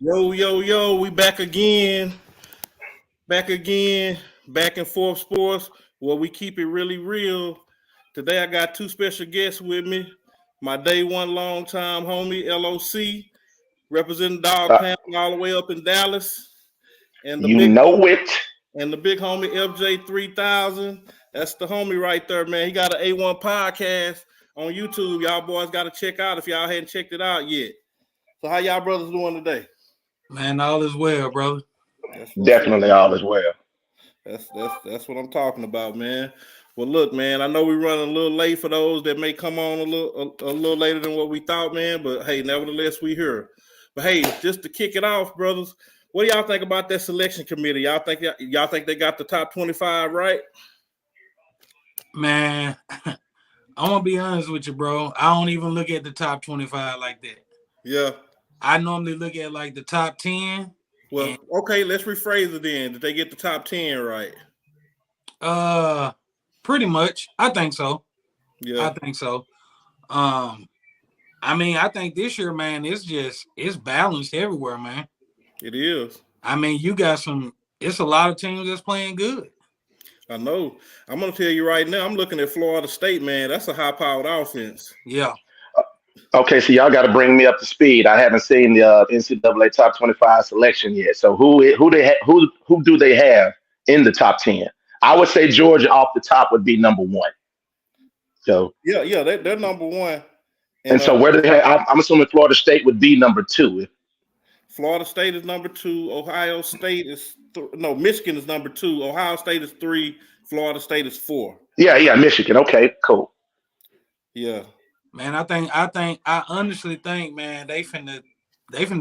Yo, yo, yo, we back again. Back again. Back and forth sports where we keep it really real. Today I got two special guests with me. My day one long time homie, LOC, representing Dog Uh, Pound all the way up in Dallas. And the you big know it. and the big homie FJ3000. That's the homie right there, man. He got an A1 podcast on YouTube. Y'all boys got to check out if y'all hadn't checked it out yet. So how y'all brothers doing today? Man, all is well, brother. Definitely all as well. That's what I'm talking about, man. Well, look, man, I know we're running a little late for those that may come on a little later than what we thought, man. But hey, nevertheless, we here. But hey, just to kick it off, brothers, what do y'all think about that selection committee? Y'all think they got the top 25 right? Man, I want to be honest with you, bro. I don't even look at the top 25 like that. Yeah. I normally look at like the top 10. Well, okay, let's rephrase it then. Did they get the top 10 right? Pretty much. I think so. Yeah. I think so. I mean, I think this year, man, it's balanced everywhere, man. It is. I mean, it's a lot of teams that's playing good. I know. I'm going to tell you right now, I'm looking at Florida State, man. That's a high-powered offense. Yeah. Okay, so y'all got to bring me up to speed. I haven't seen the NCAA top 25 selection yet. So who do they have in the top 10? I would say Georgia off the top would be number one. So yeah, they're number one. And so where do they have? I'm assuming Florida State would be number two. Florida State is number two. Ohio State is Michigan is number two. Ohio State is three. Florida State is four. Yeah, Michigan. Okay, cool. Yeah. Man, I honestly think, man, they finna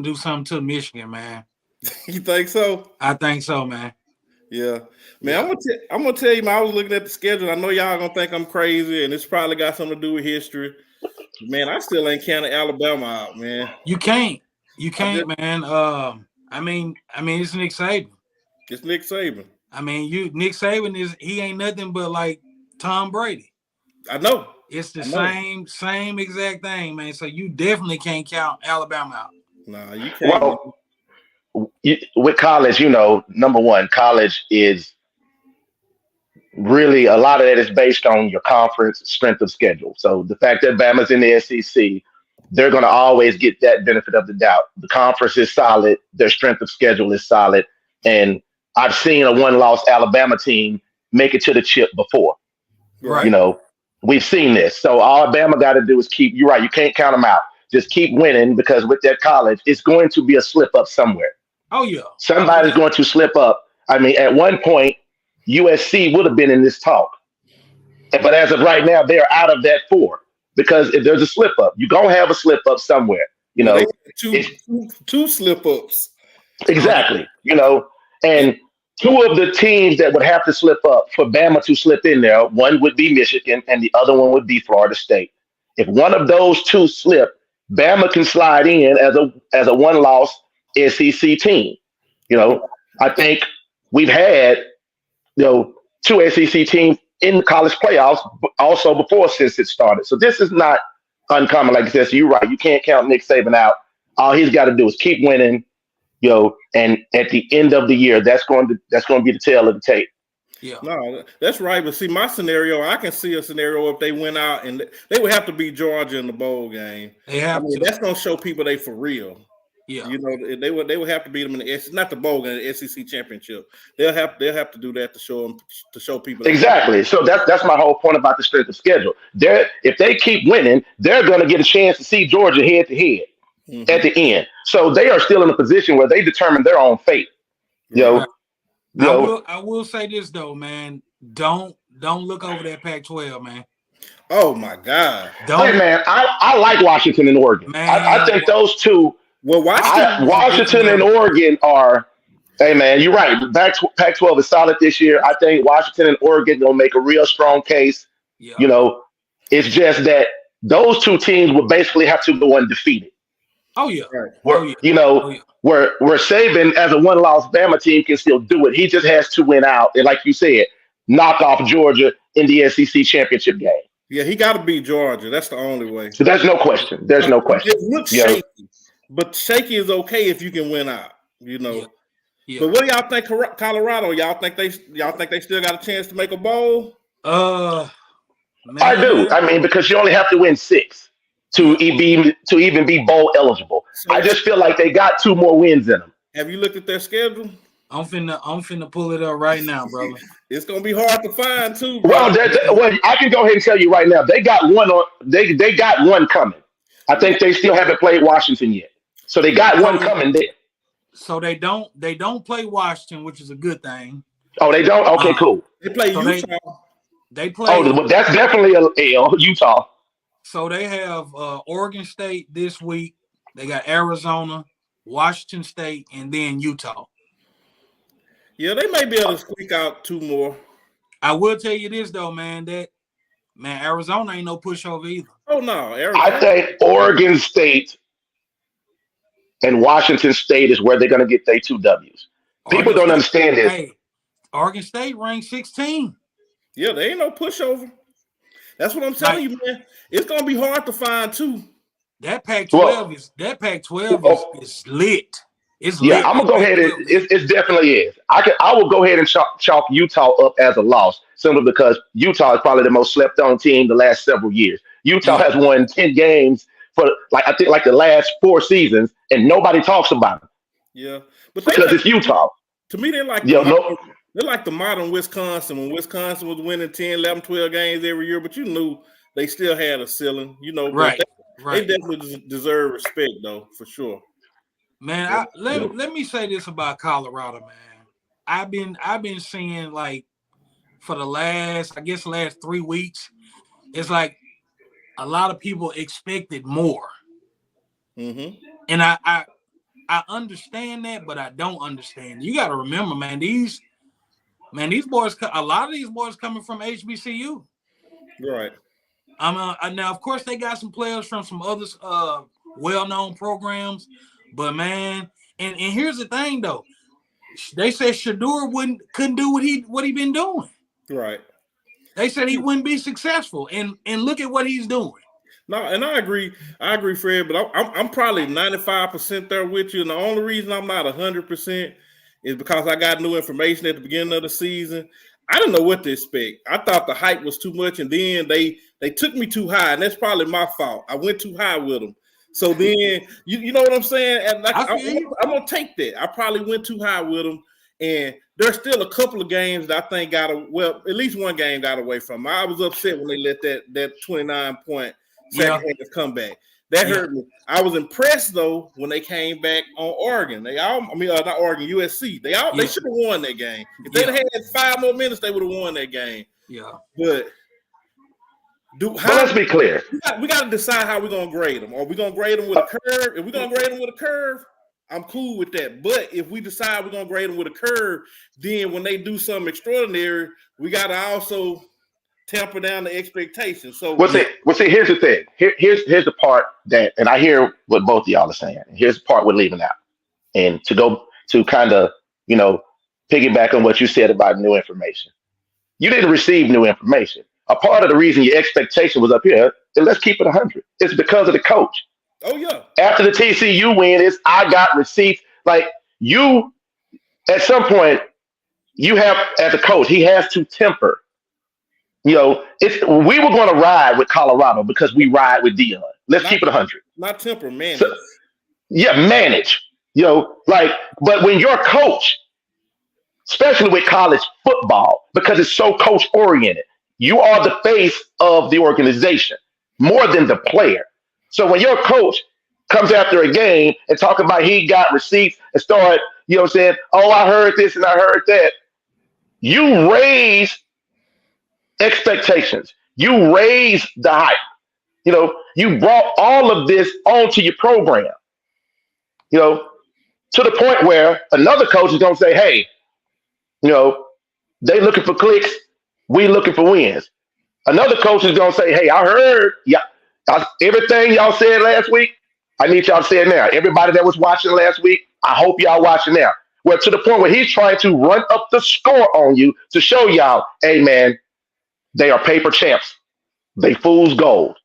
do something to Michigan, man. You think so? I think so, man. Yeah, man. Yeah. I'm gonna tell you, man. I was looking at the schedule. I know y'all gonna think I'm crazy, and it's probably got something to do with history. Man, I still ain't counting Alabama out, man. You can't, man. I mean, it's Nick Saban. It's Nick Saban. I mean, Nick Saban he ain't nothing but like Tom Brady. I know. It's the same exact thing, man. So you definitely can't count Alabama out. Nah, you can't. Well, with college, number one, college is really a lot of that is based on your conference strength of schedule. So the fact that Bama's in the SEC, they're going to always get that benefit of the doubt. The conference is solid. Their strength of schedule is solid. And I've seen a one-loss Alabama team make it to the chip before. Right. We've seen this. So all Alabama got to do is you're right, you can't count them out. Just keep winning, because with that college, it's going to be a slip up somewhere. Oh, yeah. Somebody's going to slip up. I mean, at one point, USC would have been in this talk. But as of right now, they're out of that four. Because if there's a slip up, you're going to have a slip up somewhere. Two slip ups. Exactly. And two of the teams that would have to slip up for Bama to slip in there, one would be Michigan and the other one would be Florida State. If one of those two slip, Bama can slide in as a one-loss SEC team. I think we've had two SEC teams in the college playoffs also before since it started. So this is not uncommon. Like I said, so you're right. You can't count Nick Saban out. All he's got to do is keep winning. And at the end of the year, that's going to be the tail of the tape. Yeah. No, that's right. But see, my scenario, I can see a scenario if they went out and they would have to beat Georgia in the bowl game. That's going to show people they for real. Yeah. They would have to beat them in the not the bowl game, the SEC championship. They'll have to do that to show people. Exactly. So that's my whole point about the strength of schedule. If they keep winning, they're going to get a chance to see Georgia head to head. Mm-hmm. At the end. So they are still in a position where they determine their own fate. I will say this though, man. Don't look over that Pac-12, man. Oh my God. Hey man, I like Washington and Oregon. Man, I think those two. Well, Washington and Oregon are. Hey man, you're right. Pac-12 is solid this year. I think Washington and Oregon gonna make a real strong case. Yeah. It's just that those two teams will basically have to go undefeated. Oh yeah. Where Saban as a one-loss Bama team can still do it. He just has to win out, and like you said, knock off Georgia in the SEC championship game. Yeah, he got to beat Georgia. That's the only way. So there's no question. There's no question. It looks shaky. But shaky is okay if you can win out, you know. Yeah. Yeah. But what do y'all think, Colorado? Y'all think they still got a chance to make a bowl? Man. I do. I mean, because you only have to win 6 to even be bowl eligible. So, I just feel like they got 2 more wins in them. Have you looked at their schedule? I'm finna pull it up right now, brother. It's gonna be hard to find too. Well, I can go ahead and tell you right now, they got one on. They got one coming. I think they still haven't played Washington yet, so they got one coming there. So they don't play Washington, which is a good thing. Oh, they don't. Okay, cool. They play Utah. They play. Oh, well, that's definitely a L. Utah. So they have Oregon State this week. They got Arizona, Washington State, and then Utah. Yeah, they may be able to squeak out 2 more. I will tell you this though, man. Arizona ain't no pushover either. Oh no, Arizona. I think Oregon State and Washington State is where they're going to get their 2 W's. People don't understand this. Hey, Oregon State ranked 16. Yeah, they ain't no pushover. That's what I'm telling you, man. It's gonna be hard to find 2. That Pac-12 is lit. It's lit. I'm gonna go ahead and it definitely is. I will go ahead and chalk Utah up as a loss simply because Utah is probably the most slept on team the last several years. Utah has won 10 games for I think the last 4 seasons, and nobody talks about them. Yeah, but because it's Utah. To me, they're like they're like the modern Wisconsin when Wisconsin was winning 10, 11, 12 games every year, but you knew they still had a ceiling, you know. Right. They definitely deserve respect, though, for sure. Man, let me say this about Colorado, man. I've been seeing like for the last 3 weeks, it's like a lot of people expected more. Mm-hmm. And I understand that, but I don't understand. You got to remember, man, these boys, a lot of these boys coming from HBCU. Right. Now, of course, they got some players from some other well-known programs, but man, and here's the thing though, they said Shedeur couldn't do what he been doing. Right. They said he wouldn't be successful, and look at what he's doing. No, and I agree, Fred. But I'm probably 95% there with you, and the only reason I'm not 100% is because I got new information at the beginning of the season. I didn't know what to expect. I thought the hype was too much, and then they took me too high, and that's probably my fault. I went too high with them. So then, you know what I'm saying? And like, I'm gonna take that. I probably went too high with them, and there's still a couple of games that I think at least one game got away from them. I was upset when they let that 29-point second comeback. That hurt me. I was impressed though when they came back on Oregon. Not Oregon, USC. They should have won that game. If they'd had 5 more minutes, they would have won that game. Yeah. But let's be clear. We got to decide how we're gonna grade them. Are we gonna grade them with a curve? If we're gonna grade them with a curve, I'm cool with that. But if we decide we're gonna grade them with a curve, then when they do something extraordinary, we got to also temper down the expectations. So here's the thing. Here's the part that, and I hear what both of y'all are saying. Here's the part we're leaving out. And to go to kind of, piggyback on what you said about new information. You didn't receive new information. A part of the reason your expectation was up here, and let's keep it 100. It's because of the coach. Oh yeah. After the TCU win, I got receipts. Like you, at some point, you have as a coach, he has to temper. We were going to ride with Colorado because we ride with Deion. Let's keep it 100. Not temper, manage. So, manage. But when your coach, especially with college football, because it's so coach oriented, you are the face of the organization more than the player. So when your coach comes after a game and talk about he got receipts and start, saying, oh, I heard this and I heard that, you raise expectations. You raise the hype. You brought all of this onto your program. To the point where another coach is going to say, hey, they looking for clicks. We looking for wins. Another coach is going to say, hey, I heard everything y'all said last week. I need y'all to say it now. Everybody that was watching last week, I hope y'all watching now. Well, to the point where he's trying to run up the score on you to show y'all, hey, man, they are paper champs. They fool's gold.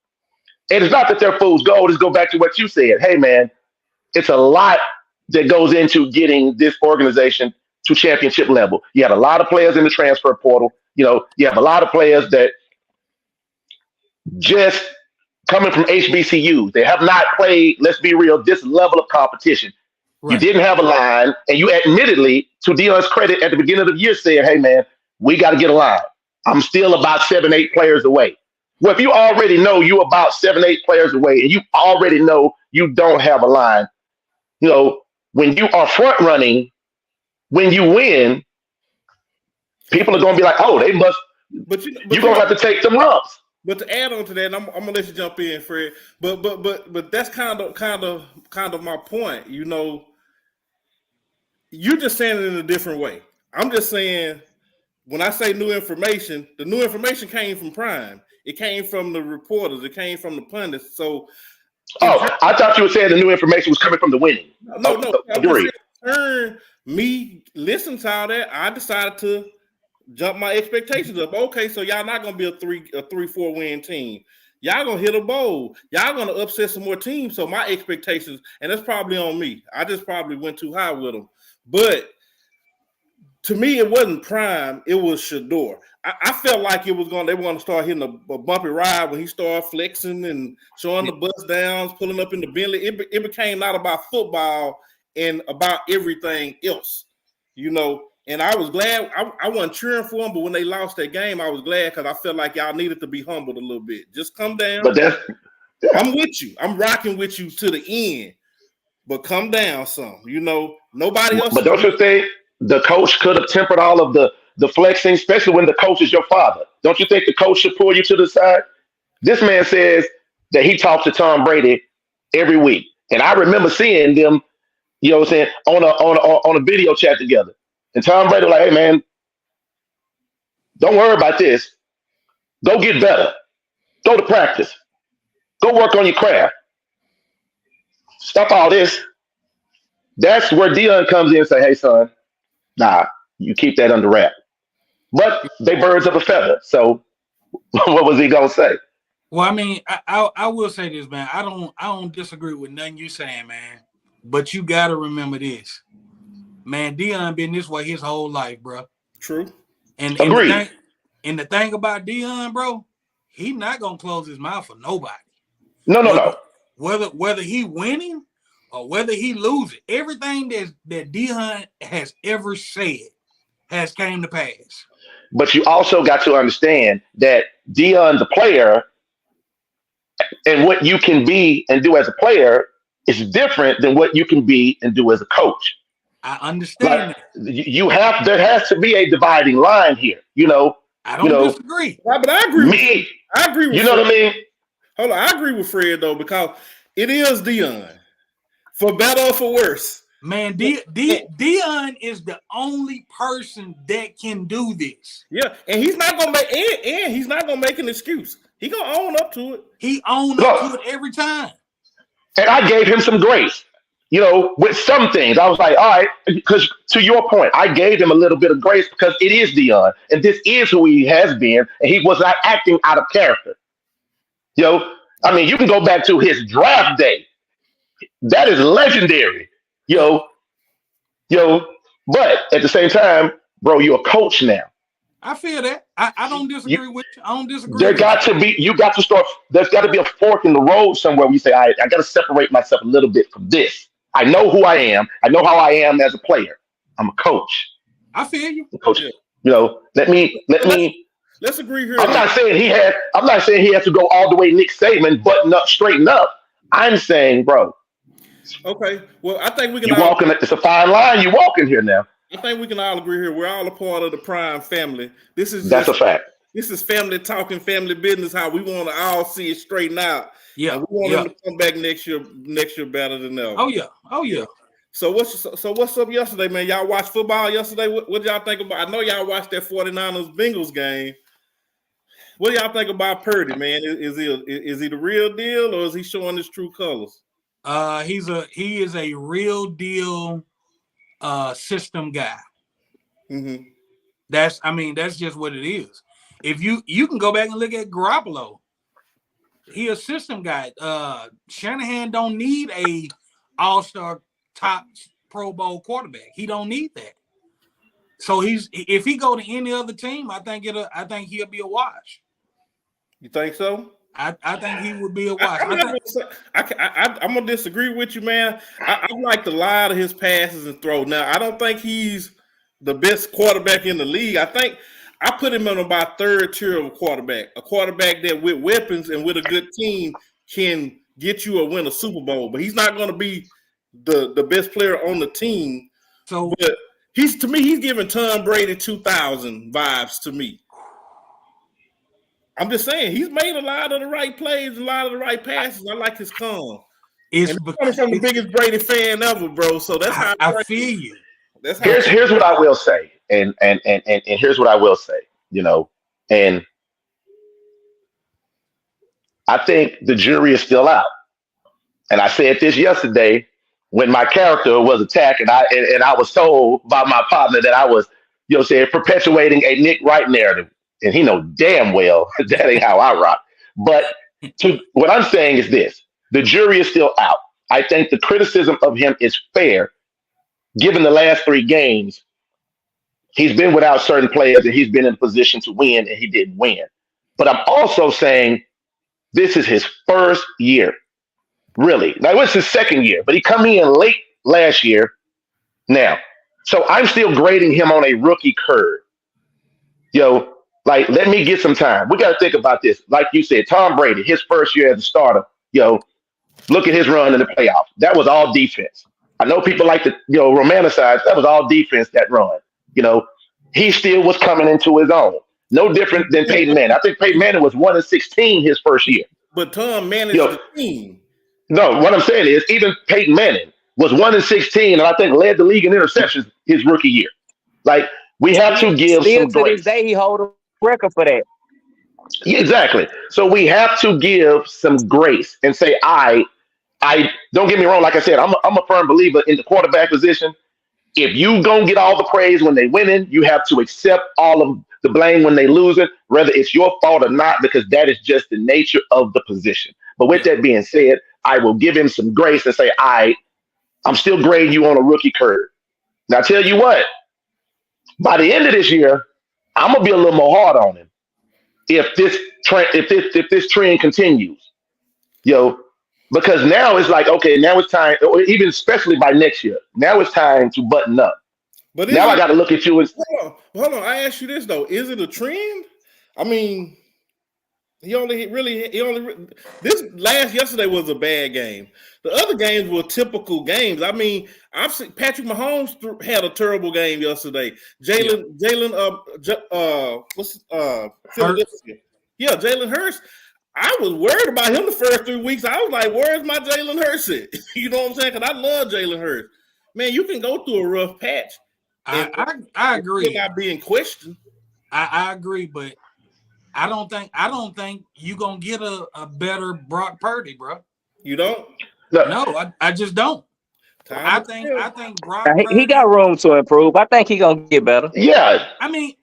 And it's not that they're fool's gold. Just go back to what you said. Hey, man, it's a lot that goes into getting this organization to championship level. You have a lot of players in the transfer portal. You have a lot of players that just coming from HBCU. They have not played, let's be real, this level of competition. Right. You didn't have a line, and you admittedly, to Deion's credit, at the beginning of the year said, hey, man, we got to get a line. I'm still about 7-8 players away. Well, if you already know you're about 7-8 players away, and you already know you don't have a line, when you are front running, when you win, people are going to be like, oh, they must, you're going to have to take some lumps. But to add on to that, and I'm gonna let you jump in, Fred. But that's kind of my point. You're just saying it in a different way. I'm just saying when I say new information, the new information came from Prime. It came from the reporters. It came from the pundits. So, I thought you were saying the new information was coming from the winning. No. Me listen to all that. I decided to jump my expectations up. Okay, so y'all not gonna be a 3-4 win team. Y'all gonna hit a bowl. Y'all gonna upset some more teams. So my expectations, and that's probably on me. I just probably went too high with them. But to me, it wasn't Prime. It was Shedeur. I felt like they were gonna start hitting a bumpy ride when he started flexing and showing the bust downs, pulling up in the Bentley. It became not about football and about everything else, And I was glad. I wasn't cheering for them, but when they lost that game, I was glad because I felt like y'all needed to be humbled a little bit. Just come down. But I'm with you. I'm rocking with you to the end. But come down some. Nobody else. But don't you think the coach could have tempered all of the flexing, especially when the coach is your father? Don't you think the coach should pull you to the side? This man says that he talks to Tom Brady every week. And I remember seeing them, on a video chat together. And Tom Brady like, hey, man, don't worry about this. Go get better. Go to practice. Go work on your craft. Stop all this. That's where Deion comes in and say, hey, son, nah, you keep that under wrap. But they birds of a feather. So what was he going to say? Well, I mean, I will say this, man. I don't disagree with nothing you saying, man. But you got to remember this. Man, Deion been this way his whole life, bro. True. And the thing about Deion, bro, he not gonna close his mouth for nobody. No. Whether he winning or whether he losing, everything that Deion has ever said has came to pass. But you also got to understand that Deion, the player, and what you can be and do as a player is different than what you can be and do as a coach. I understand that. There has to be a dividing line here. I don't disagree. But I agree. I agree with you know Fred. What I mean? Hold on, I agree with Fred though, because it is Deion. For better or for worse. Man, Deion is the only person that can do this. Yeah, and he's not gonna make an excuse. He gonna own up to it. He owns up to it every time. And I gave him some grace. With some things, I was like, all right, because to your point, I gave him a little bit of grace because it is Deion, and this is who he has been, and he was not acting out of character. I mean, you can go back to his draft day. That is legendary. But at the same time, bro, you're a coach now. I feel that. I don't disagree with you. I don't disagree. There's got to be a fork in the road somewhere where you say, all right, I got to separate myself a little bit from this. I know who I am. I know how I am as a player. I'm a coach. I feel you. Coach, let me. Let's agree here. I'm not saying he has to go all the way Nick Saban, button up, straighten up. I'm saying, bro. Okay. Well, I think we can. It's a fine line you walking here now. I think we can all agree here. We're all a part of the Prime family. That's a fact. This is family talking, family business. How we want to all see it straighten out. Yeah, and we want them to come back next year better than ever. Oh yeah. So what's up yesterday, man? Y'all watched football yesterday? What y'all think about? I know y'all watched that 49ers Bengals game. What do y'all think about Purdy, man? Is he the real deal, or is he showing his true colors? He is a real deal system guy. Mm-hmm. That's just what it is. If you can go back and look at Garoppolo, he a system guy. Shanahan don't need all-star top Pro Bowl quarterback. He don't need that. So if he go to any other team, I think he'll be a wash. You think so? I think he would be a wash. I'm gonna disagree with you, man. I like a lot of his passes and throw. Now, I don't think he's the best quarterback in the league. I think I put him in about third tier of a quarterback that with weapons and with a good team can get you win a Super Bowl. But he's not going to be the best player on the team. So, but he's giving Tom Brady 2000 vibes to me. I'm just saying he's made a lot of the right plays, a lot of the right passes. I like his calm. It's coming from the biggest Brady fan ever, bro. So that's how I feel you. Here's what I will say, and here's what I will say, and I think the jury is still out. And I said this yesterday when my character was attacked, and I was told by my partner that I was, perpetuating a Nick Wright narrative, and he know damn well that ain't how I rock. But what I'm saying is this: the jury is still out. I think the criticism of him is fair. Given the last 3 games, he's been without certain players and he's been in a position to win and he didn't win. But I'm also saying this is his first year, really. Now, it was his second year, but he come in late last year now. So I'm still grading him on a rookie curve. Let me get some time. We got to think about this. Like you said, Tom Brady, his first year as a starter, look at his run in the playoffs. That was all defense. I know people like to, romanticize. That was all defense, that run. He still was coming into his own. No different than Peyton Manning. I think Peyton Manning was 1-16 his first year. But Tom managed the team. No, what I'm saying is even Peyton Manning was 1-16, and I think led the league in interceptions his rookie year. Like, we have to give some grace. To this day, he hold a record for that. Yeah, exactly. So we have to give some grace and say, I don't get me wrong. Like I said, I'm a firm believer in the quarterback position. If you gonna get all the praise when they winning, you have to accept all of the blame when they losing, whether it's your fault or not, because that is just the nature of the position. But with that being said, I will give him some grace and say, I'm still grading you on a rookie curve. Now, I tell you what, by the end of this year, I'm gonna be a little more hard on him if this trend continues, because now it's like, okay, now it's time, or even especially by next year, now it's time to button up. But now I got to look at you as. Hold on. I ask you this though: is it a trend? I mean, yesterday was a bad game. The other games were typical games. I mean, I've seen Patrick Mahomes had a terrible game yesterday. Jalen Hurts. I was worried about him the first 3 weeks. I was like, where's my Jalen Hurts at? You know what I'm saying? Because I love Jalen Hurts. Man, you can go through a rough patch. I agree. Not being questioned. I agree, but I don't think you're gonna get a better Brock Purdy, bro. You don't? No, I just don't. I think Brock he got room to improve. I think he's gonna get better. Yeah. I mean,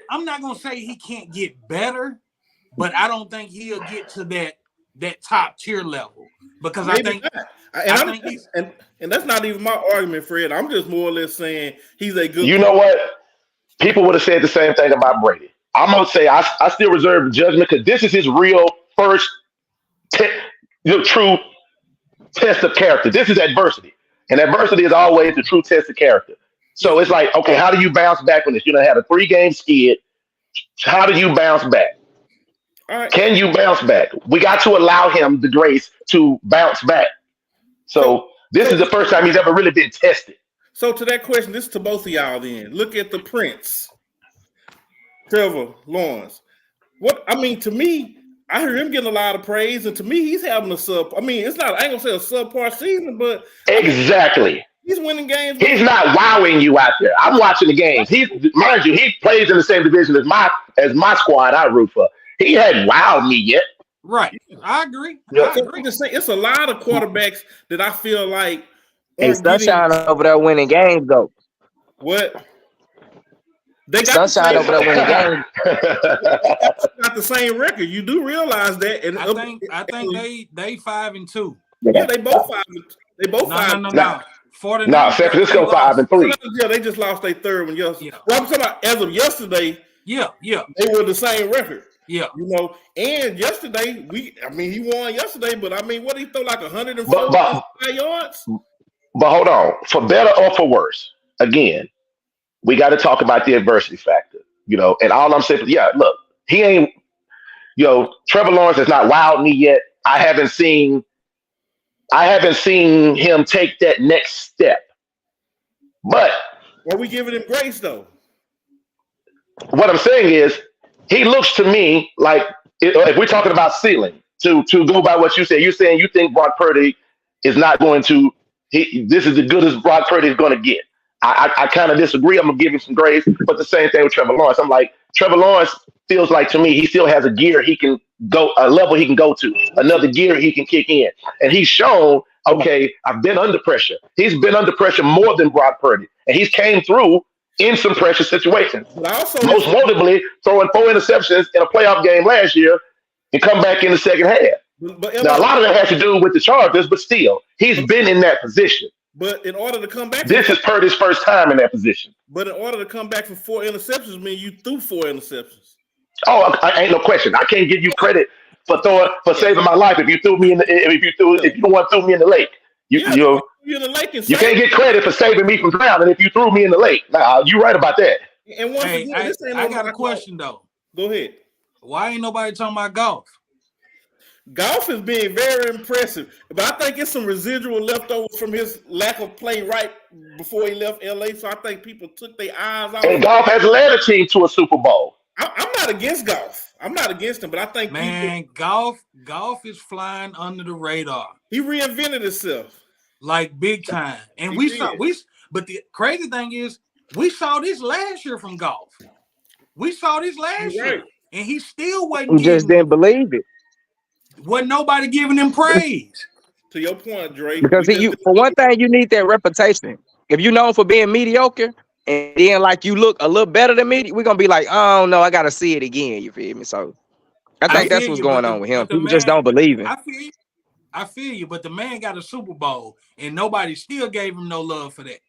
I'm not gonna say he can't get better, but I don't think he'll get to that top tier level because Maybe and that's not even my argument, Fred. I'm just more or less saying he's a good. You know what? People would have said the same thing about Brady. I'm gonna say I still reserve judgment because this is his real first true test of character. This is adversity, and adversity is always the true test of character. So it's like, okay, how do you bounce back from this? You had a 3-game skid. How do you bounce back? All right. Can you bounce back? We got to allow him the grace to bounce back. So this is the first time he's ever really been tested. So to that question, this is to both of y'all then. Look at the Prince, Trevor Lawrence. To me, I heard him getting a lot of praise, and to me, he's having I ain't gonna say a subpar season, but exactly. He's winning games. He's not wowing you out there. I'm watching the games. Mind you, he plays in the same division as my squad I root for. He hadn't wowed me yet. Right. I agree. I'm just saying, it's a lot of quarterbacks that I feel like. And Sunshine over there winning games, though. What? They got Sunshine over there winning games. Got the same record. You do realize that, and I think they 5-2. Yeah, they both 5. They both No, 5. no. 49ers. No, San Francisco 5-3. Yeah, they just lost their third one yesterday. Yeah. Well, I'm talking about as of yesterday. Yeah. They were the same record. Yeah. You know, and yesterday he won yesterday, but I mean, what he throw like 104 yards? But hold on, for better or for worse, again, we got to talk about the adversity factor. You know, and all I'm saying is, yeah, look, he ain't. You know, Trevor Lawrence has not wowed me yet. I haven't seen him take that next step. But are we giving him grace though? What I'm saying is, he looks to me like, if we're talking about ceiling, to go by what you said, you're saying you think Brock Purdy is not going to. This is the goodest Brock Purdy is going to get. I kind of disagree. I'm gonna give him some grace, but the same thing with Trevor Lawrence. I'm like, Trevor Lawrence feels like to me he still has a gear he can go, a level he can go to, another gear he can kick in, and he's shown. Okay, I've been under pressure. He's been under pressure more than Brock Purdy, and he's came through in some pressure situations. Most notably, throwing 4 interceptions in a playoff game last year and come back in the second half. Now, a lot of that has to do with the Chargers, but still, he's been in that position. But in order to come back, this is Purdy's first time in that position. But in order to come back from 4 interceptions, mean you threw 4 interceptions. Oh, I ain't no question. I can't give you credit for saving my life if you threw me in the if you don't want to throw me in the lake. You in the lake and you can't get credit for saving me from drowning if you threw me in the lake. Now you're right about that. And once Hey, again, this ain't I got a question though. Go ahead. Why ain't nobody talking about golf? Golf is being very impressive, but I think it's some residual leftovers from his lack of play right before he left LA. So I think people took their eyes off. And golf has led a team to a Super Bowl. I'm not against golf. I'm not against him, but I think golf is flying under the radar. He reinvented himself like big time, and But the crazy thing is, we saw this last year from golf. We saw this last year, and he still wasn't. He just didn't believe it. Wasn't nobody giving him praise. To your point, Drake. Because for one thing, you need that reputation. If you're known for being mediocre, and then like you look a little better than me, we're gonna be like, oh no, I gotta see it again. You feel me? So I think that's what's going on with him. People just don't believe it. I feel you, but the man got a Super Bowl, and nobody still gave him no love for that.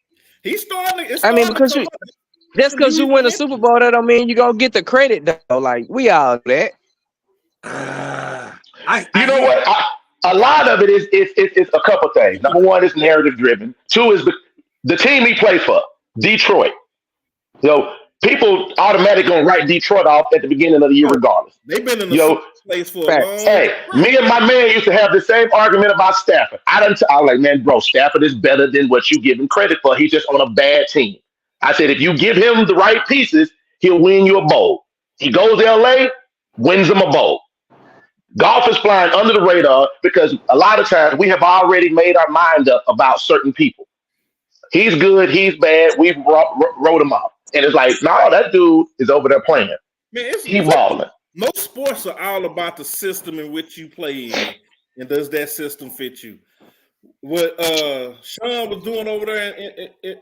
He's starting. I mean, because you win a Super Bowl, that don't mean you gonna get the credit though. Like we all that. You know what? A lot of it is a couple things. Number one is narrative driven. Two is the team he played for, Detroit. You know, people automatically gonna write Detroit off at the beginning of the year regardless. They've been in the place for a long time. Hey, me and my man used to have the same argument about Stafford. I was like, man, bro, Stafford is better than what you give him credit for. He's just on a bad team. I said, if you give him the right pieces, he'll win you a bowl. He goes to LA, wins him a bowl. Golf is flying under the radar because a lot of times we have already made our mind up about certain people. He's good, he's bad, we've wrote him off. And it's like, no, that dude is over there playing. Man, he's balling. Most sports are all about the system in which you play in, and does that system fit you? What Sean was doing over there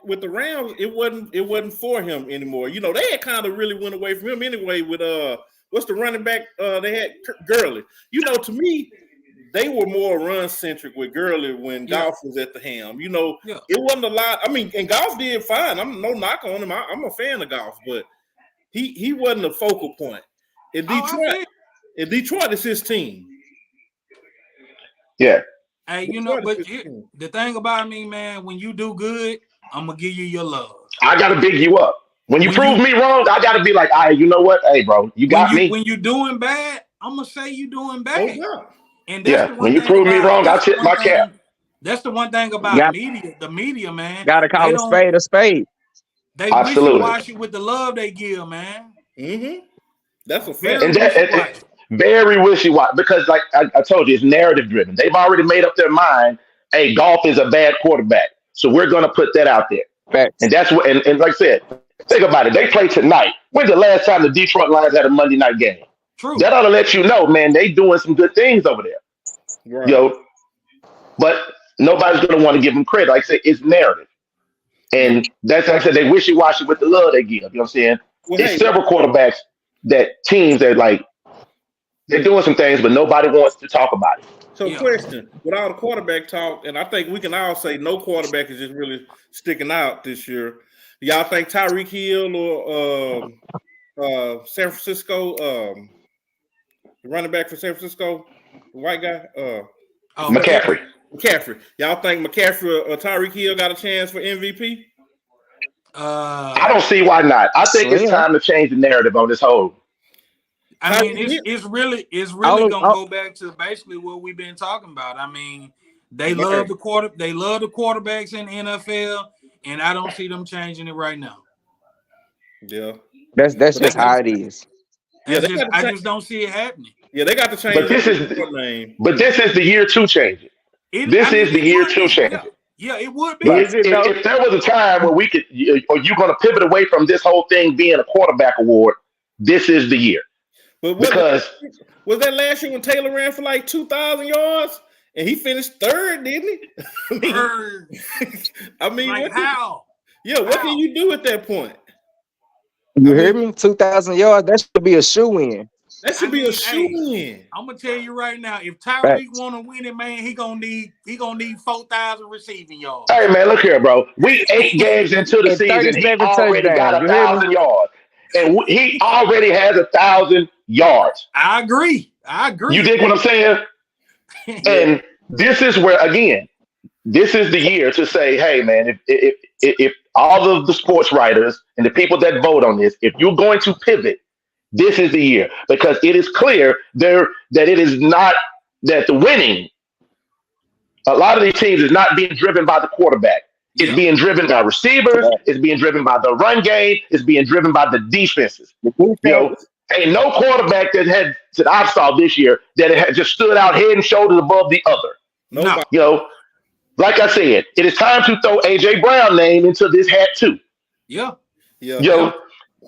with the Rams, it wasn't for him anymore. You know, they had kind of really went away from him anyway with what's the running back they had, Gurley. You know, to me, they were more run-centric with Gurley when Goff was at the helm. You know, it wasn't a lot. I mean, and Goff did fine. I'm no knock on him. I'm a fan of Goff, but he wasn't a focal point. In Detroit, it's his team. Yeah. Hey, you know, but the thing about me, man, when you do good, I'm going to give you your love. I got to big you up. When you prove me wrong, I got to be like, all right, you know what? Hey, bro, you got me. When you're doing bad, I'm going to say you're doing bad. Oh, and that's when you prove me wrong, I'll tip my cap. That's the one thing about media. The media, man. Got to call a spade a spade. They wishy-washy with the love they give, man. Mm-hmm. That's a fact. And it's very wishy-washy because, like I told you, it's narrative driven. They've already made up their mind. Hey, Goff is a bad quarterback, so we're going to put that out there. Facts. And that's what. And like I said, think about it. They play tonight. When's the last time the Detroit Lions had a Monday night game? True. That ought to let you know, man. They doing some good things over there. Right. But nobody's going to want to give them credit. Like I said, it's narrative, and that's like I said. They wishy-washy with the love they give. You know what I'm saying? It's several quarterbacks that teams that like they're doing some things, but nobody wants to talk about it. So, question: with all the quarterback talk, and I think we can all say no quarterback is just really sticking out this year. Y'all think Tyreek Hill or San Francisco, the running back for San Francisco, the white guy, McCaffrey. McCaffrey. Y'all think McCaffrey or Tyreek Hill got a chance for MVP? I don't see why not. I think it's time to change the narrative on this whole. I mean, it's really gonna go back to basically what we've been talking about. I mean, they love the quarterbacks in the NFL, and I don't see them changing it right now. Yeah, that's just how it is. Yeah, I just don't see it happening. Yeah, they got to change. But this is the year to change it. This is the year to change it. Yeah, it would be. If there was a time where we could, or you're going to pivot away from this whole thing being a quarterback award, this is the year. But was that last year when Taylor ran for like 2,000 yards and he finished third, didn't he? Third. I mean, like how? What can you do at that point? You hear me? 2,000 yards. That should be a shoe in. That should be a shoe in. I'm gonna tell you right now, if Tyreek want to win it, man, he gonna need 4,000 receiving yards. Hey man, look here, bro. We 8 games into the season. He already got 1,000 yards, and he already has 1,000 yards. I agree. You dig what I'm saying? And this is where, again, this is the year to say, hey man, if all of the sports writers and the people that vote on this, if you're going to pivot, this is the year, because it is clear that it is not that the winning. A lot of these teams is not being driven by the quarterback. It's being driven by receivers. It's being driven by the run game. It's being driven by the defenses. Ain't no quarterback that I saw this year that had just stood out head and shoulders above the other. No. Like I said, it is time to throw AJ Brown name into this hat too. Yeah.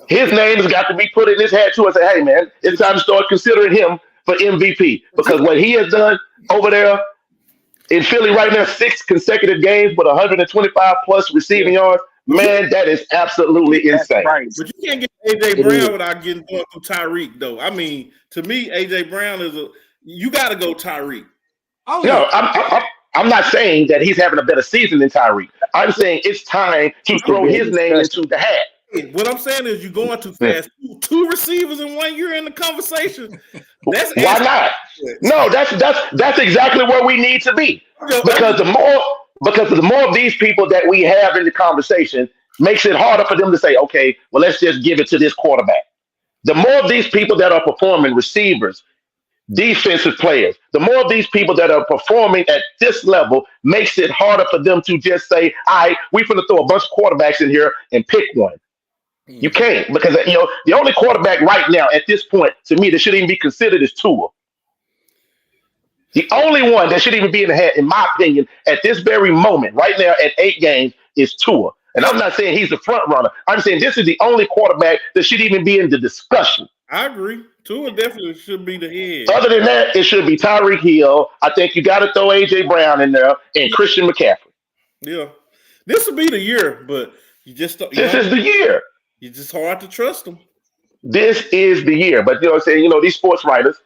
His name has got to be put in this hat too and say, hey man, it's time to start considering him for MVP, because what he has done over there in Philly right now, 6 consecutive games with 125 plus receiving yards, man, that is absolutely insane. Right. But you can't get AJ Brown without going through Tyreek, though. I mean, to me, AJ Brown you got to go Tyreek. Oh yeah. I'm not saying that he's having a better season than Tyreek. I'm saying it's time to throw his name into the hat. What I'm saying is you're going too fast. 2 receivers in 1 year in the conversation. Why not? No, that's exactly where we need to be. Because the more of these people that we have in the conversation makes it harder for them to say, okay, well, let's just give it to this quarterback. The more of these people that are performing, receivers, defensive players, the more of these people that are performing at this level makes it harder for them to just say, all right, we're going to throw a bunch of quarterbacks in here and pick one. You can't, because the only quarterback right now at this point, to me, that shouldn't even be considered is Tua. The only one that should even be in the hat, in my opinion, at this very moment, right now at 8 games, is Tua. And I'm not saying he's the front runner. I'm saying this is the only quarterback that should even be in the discussion. I agree. Tua definitely should be the head. Other than that, it should be Tyreek Hill. I think you got to throw AJ Brown in there and Christian McCaffrey. Yeah, this will be the year, but this is the year. It's just hard to trust them. This is the year, but you know what I'm saying. These sports writers,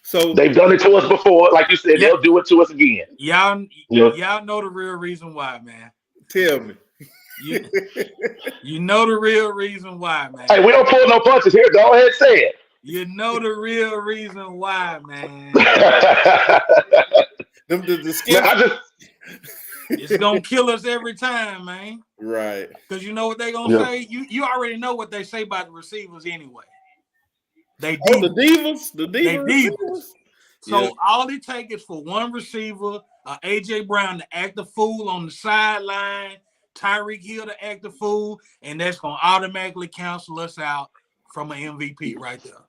so they've done it to us before. Like you said, they'll do it to us again. Y'all know the real reason why, man. Tell me. You know the real reason why, man. Hey, we don't pull no punches here. Go ahead, say it. You know the real reason why, man. It's gonna kill us every time, man. Right. Because you know what they're gonna say? You already know what they say about the receivers anyway. The divas. So all it takes is for one receiver, AJ Brown to act a fool on the sideline, Tyreek Hill to act a fool, and that's gonna automatically cancel us out from an MVP right there.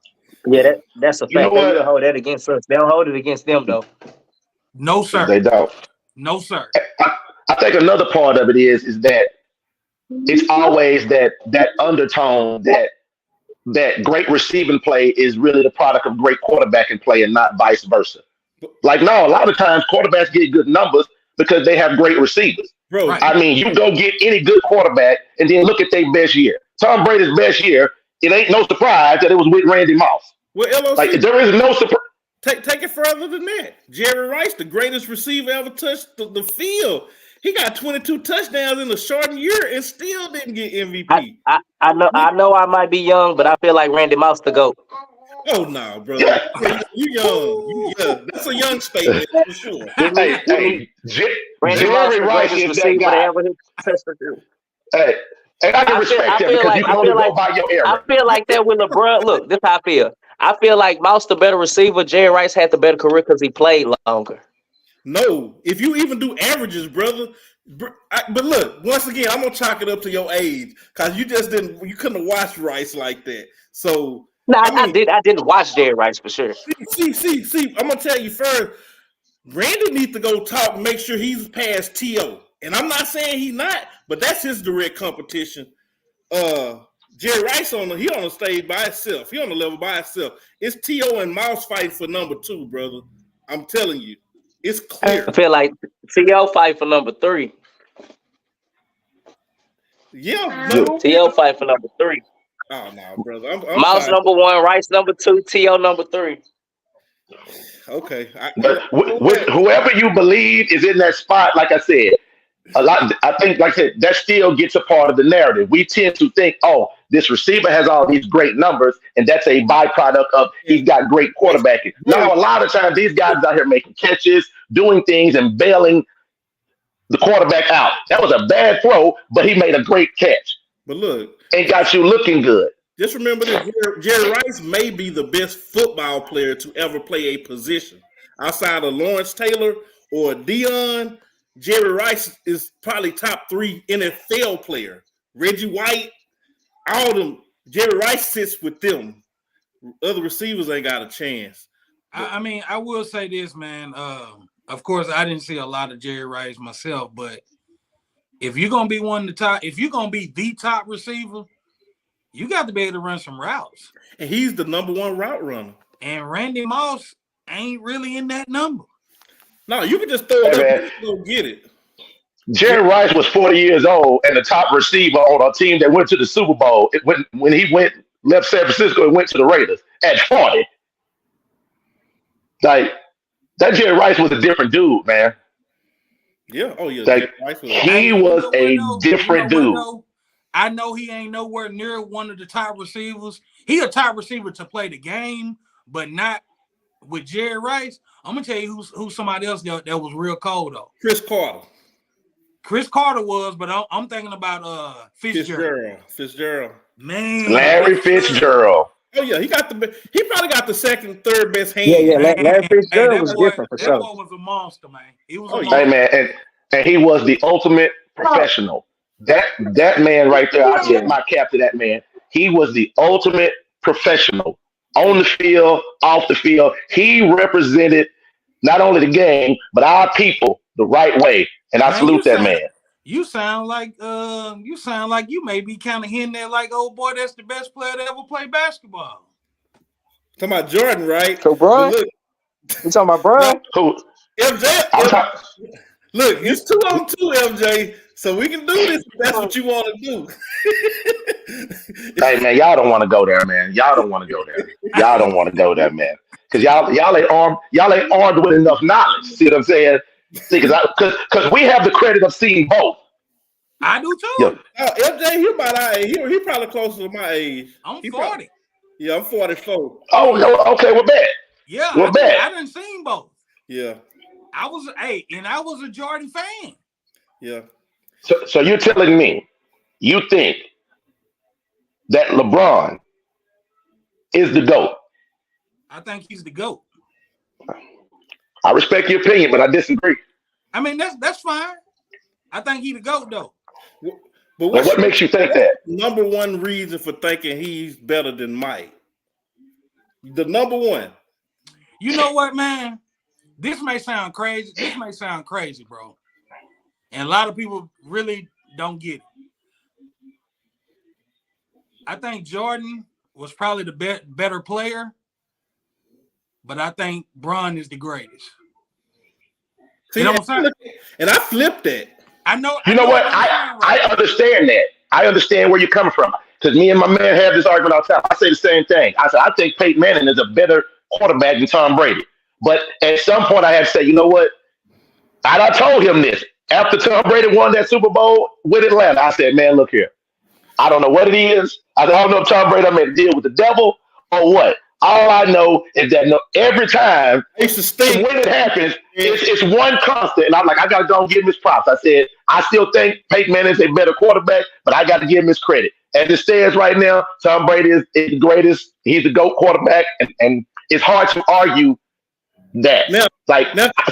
Yeah, that's a fact. They don't hold that against us. They don't hold it against them though. No, sir. They don't. No, sir. I think another part of it is that it's always that undertone that great receiving play is really the product of great quarterbacking play and not vice versa. Like, no, a lot of times quarterbacks get good numbers because they have great receivers. Bro, right. I mean, you go get any good quarterback and then look at their best year. Tom Brady's best year, it ain't no surprise that it was with Randy Moss. Well, LOC, like, there is no surprise. Take it further than that. Jerry Rice, the greatest receiver ever touched the field. He got 22 touchdowns in a short year and still didn't get MVP. I know I might be young, but I feel like Randy Moss to go. Oh no, brother. You young. That's a young statement for sure. Hey, Randy Moss, Jerry Rice is that guy. Hey, and I can respect that because you can only go by your era. I feel like that with LeBron. Look, this is how I feel. I feel like Mouse the better receiver. Jerry Rice had the better career because he played longer. No, if you even do averages, brother. But look, once again, I'm gonna chalk it up to your age because you couldn't have watched Rice like that. So I didn't watch Jerry Rice for sure. See. I'm gonna tell you first. Randy needs to go talk, make sure he's past T.O. And I'm not saying he's not, but that's his direct competition. Jerry Rice on the stage by himself. He on the level by himself. It's T.O. and Mouse fight for number 2, brother. I'm telling you, it's clear. I feel like T.O. fight for number 3. Yeah, T.O. fight for number 3. Oh no, brother. I'm Mouse sorry. number 1, Rice number 2, T.O. number 3. Okay. But whoever you believe is in that spot, like I said, I think, like I said, that still gets a part of the narrative. We tend to think, oh, this receiver has all these great numbers, and that's a byproduct of he's got great quarterbacking. Now, a lot of times these guys out here making catches, doing things, and bailing the quarterback out. That was a bad throw, but he made a great catch. But look, and got you looking good. Just remember this: Jerry Rice may be the best football player to ever play a position outside of Lawrence Taylor or Dion. Jerry Rice is probably top 3 NFL player. Reggie White, all them. Jerry Rice sits with them. Other receivers ain't got a chance. I mean, I will say this, man. Of course, I didn't see a lot of Jerry Rice myself, but if you're gonna be if you're gonna be the top receiver, you got to be able to run some routes. And he's the number 1 route runner. And Randy Moss ain't really in that number. No, you can just throw it up and go get it. Jerry Rice was 40 years old and the top receiver on a team that went to the Super Bowl. When he left San Francisco and went to the Raiders at 40. Like, that Jerry Rice was a different dude, man. Yeah. Oh, yeah. Like, he was a different dude. I know he ain't nowhere near one of the top receivers. He a top receiver to play the game, but not with Jerry Rice. I'm gonna tell you who's somebody else that was real cold though. Chris Carter. Chris Carter was, but I'm thinking about Fitzgerald. Man, Larry Fitzgerald. Oh yeah, he probably got the second, third best hand. Yeah, Larry Fitzgerald was different for sure. That boy was a monster, man. He was a monster. Hey man, and he was the ultimate professional. That man right there, I tip my cap to that man. He was the ultimate professional on the field, off the field. He represented not only the game, but our people the right way. And I salute that man. You sound like you may be kind of hitting that like, oh boy, that's the best player to ever play basketball. Talking about Jordan, right? So, bro, you talking about bro? Who? MJ. Look, it's 2-on-2, MJ. So we can do this if that's what you want to do. Hey man, y'all don't want to go there, man. Y'all don't want to go there. Y'all don't want to go there, man. Because y'all ain't armed with enough knowledge. See what I'm saying? Because we have the credit of seeing both. I do too. Yeah. MJ, he about our age. He probably closer to my age. I'm 40. Yeah, I'm 44. Oh, okay, we're back. Yeah, we're back. I done seen both. Yeah. I was a Jordan fan. Yeah. So you're telling me you think that LeBron is the GOAT? I think he's the GOAT. I respect your opinion, but I disagree. I mean, that's fine. I think he's the GOAT though. But what makes you think that? Number one reason for thinking he's better than Mike. The number one. You know what, man? This may sound crazy. Bro. And a lot of people really don't get it. I think Jordan was probably the better player, but I think Bron is the greatest. See, you know what I'm saying? And I flipped that. I know. You know what? I understand that. I understand where you're coming from. Because me and my man have this argument all the time. I say the same thing. I said, I think Peyton Manning is a better quarterback than Tom Brady. But at some point, I had to say, you know what? And I told him this after Tom Brady won that Super Bowl with Atlanta. I said, man, look here. I don't know what it is. I don't know if Tom Brady made a deal with the devil or what. All I know is that every time when it happens, it's one constant. And I'm like, I got to go and give him his props. I said, I still think Peyton Manning is a better quarterback, but I got to give him his credit. As it stands right now, Tom Brady is the greatest. He's the GOAT quarterback, and it's hard to argue that.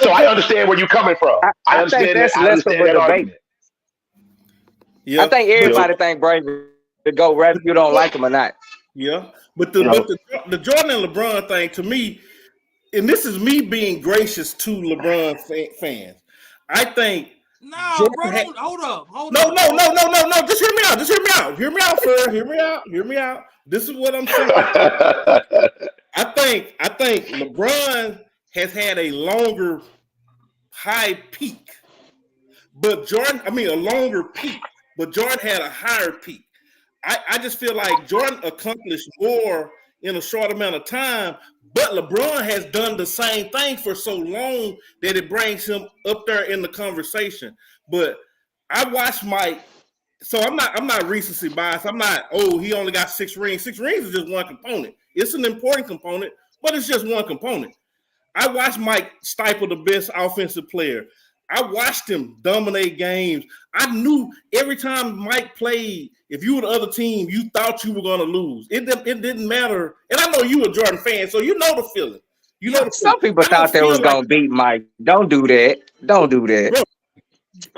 So I understand where you're coming from. I understand that's that. less of a debate. Yeah, I think everybody think Brady to go, whether you don't like him or not. Yeah, but the Jordan and LeBron thing to me, and this is me being gracious to LeBron fans. I think no, bro, hold up. No. Just hear me out. Hear me out, sir. Hear me out. This is what I'm saying. I think LeBron has had a longer high peak, but a longer peak, but Jordan had a higher peak. I just feel like Jordan accomplished more in a short amount of time, but LeBron has done the same thing for so long that it brings him up there in the conversation. But I watched Mike, so I'm not recency biased. I'm not, he only got 6 rings. 6 rings is just one component. It's an important component, but it's just one component. I watched Mike stifle the best offensive player. I watched him dominate games. I knew every time Mike played, if you were the other team, you thought you were going to lose. It didn't matter. And I know you a Jordan fan, so you know the feeling. Some people thought they was going to beat Mike. Don't do that. Bro,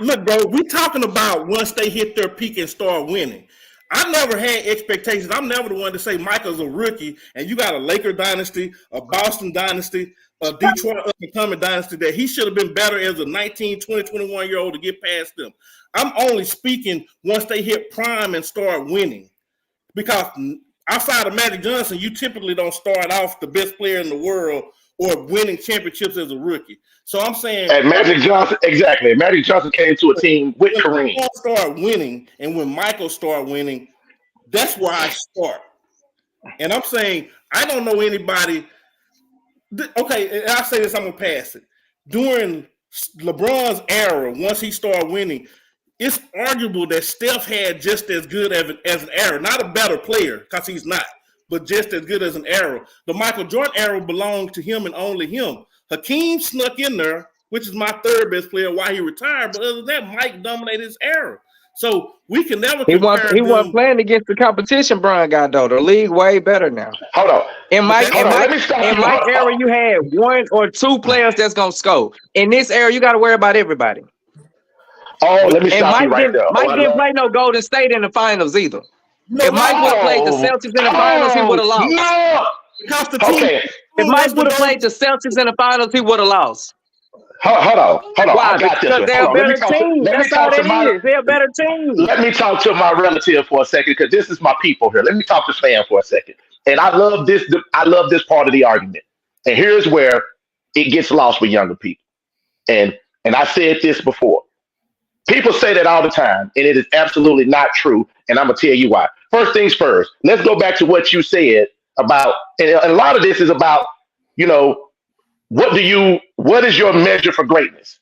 look, bro, we talking about once they hit their peak and start winning. I never had expectations. I'm never the one to say Michael's a rookie, and you got a Laker dynasty, a Boston dynasty, a Detroit up-and-coming dynasty that he should have been better as a 19, 20, 21-year-old to get past them. I'm only speaking once they hit prime and start winning. Because outside of Magic Johnson, you typically don't start off the best player in the world or winning championships as a rookie. So I'm saying... And Magic Johnson, exactly. Magic Johnson came to a team with Kareem. When start winning, and when Michael start winning, that's where I start. And I'm saying, I don't know anybody... Okay, and I'll say this, I'm going to pass it. During LeBron's era, once he started winning, it's arguable that Steph had just as good as an era. Not a better player, because he's not, but just as good as an era. The Michael Jordan era belonged to him and only him. Hakeem snuck in there, which is my third best player while he retired, but other than that, Mike dominated his era. So we can never compare He wasn't playing against the competition Brian got, though. The league way better now. Hold on. In my era, you had 1 or 2 players that's going to score. In this era, you got to worry about everybody. Oh, let me stop you right there. Mike didn't play no Golden State in the finals either. If Mike would have played the Celtics in the finals, he would have lost. No. Okay. If Mike would have played the Celtics in the finals, he would have lost. Hold on. Why? I got because they're a better team. That's all it is. They're a better team. Let me talk to my relative for a second, because this is my people here. Let me talk to Stan for a second. And I love this part of the argument. And here's where it gets lost with younger people. And I said this before. People say that all the time, and it is absolutely not true. And I'm going to tell you why. First things first, let's go back to what you said about, and a lot of this is about, what is your measure for greatness?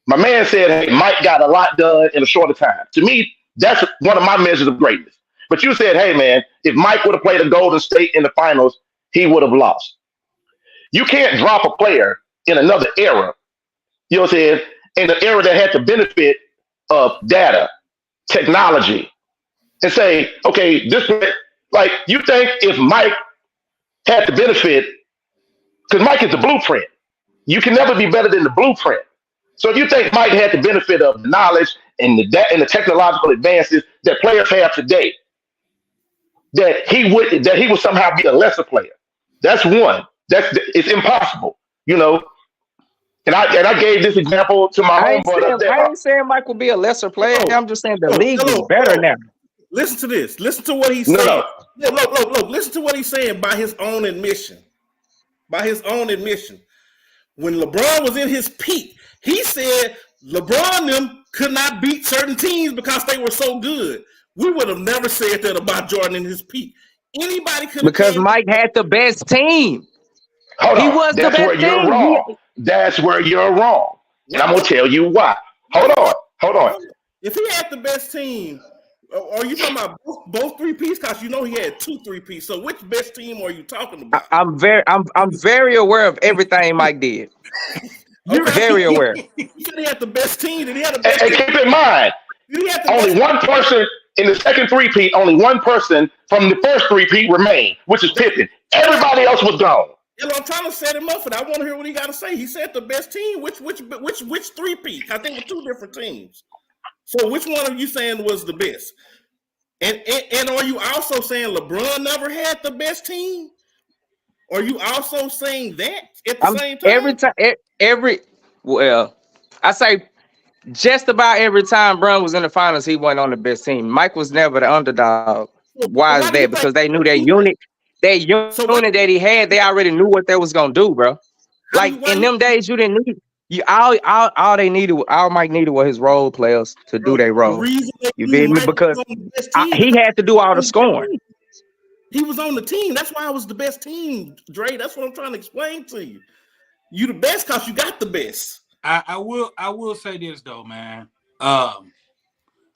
My man said, hey, Mike got a lot done in a shorter time. To me, that's one of my measures of greatness. But you said, hey, man, if Mike would have played a Golden State in the finals, he would have lost. You can't drop a player in another era, you know what I'm saying, in an era that had the benefit of data, technology, and say, okay, you think if Mike had the benefit, because Mike is the blueprint. You can never be better than the blueprint. So if you think Mike had the benefit of the knowledge and the technological advances that players have today, that he would somehow be a lesser player. That's one. It's impossible, And I gave this example to my homeboy. I ain't saying Mike will be a lesser player. I'm just saying the league is better now. Listen to this. Listen to what he's saying. No. Look. Listen to what he's saying by his own admission. When LeBron was in his peak, he said LeBron and them could not beat certain teams because they were so good. We would have never said that about Jordan in his peak. Anybody could, because Mike had the best team. Hold He on. was the That's best where you're team. wrong. That's where you're wrong. And I'm gonna tell you why. Hold on. If he had the best team, are you talking about both 3-peats? Because you know he had 2 3-peats. So which best team are you talking about? I'm very aware of everything Mike did. Okay. Very aware. You said he had the best team. Did he have the best And team? keep in mind, Did he have the only best one person in the second 3-peat, only one person from the first 3-peat remained, which is Pippen. Everybody else was gone. Yeah, I'm trying to set him up for that. I want to hear what he got to say. He said the best team. Which 3-peat? I think with 2 different teams. So which one are you saying was the best? And are you also saying LeBron never had the best team? Are you also saying that at the same time? Well, I say just about every time Bron was in the finals, he wasn't on the best team. Mike was never the underdog. Why is that? Because they knew that unit that he had, they already knew what they was gonna do, bro. Like in them days, you didn't need all they needed, all Mike needed was his role players to do their role. You feel me? Because he had to do all the scoring. He was on the team. That's why I was the best team, Dre. That's what I'm trying to explain to you. You the best because you got the best. I will say this though, man. I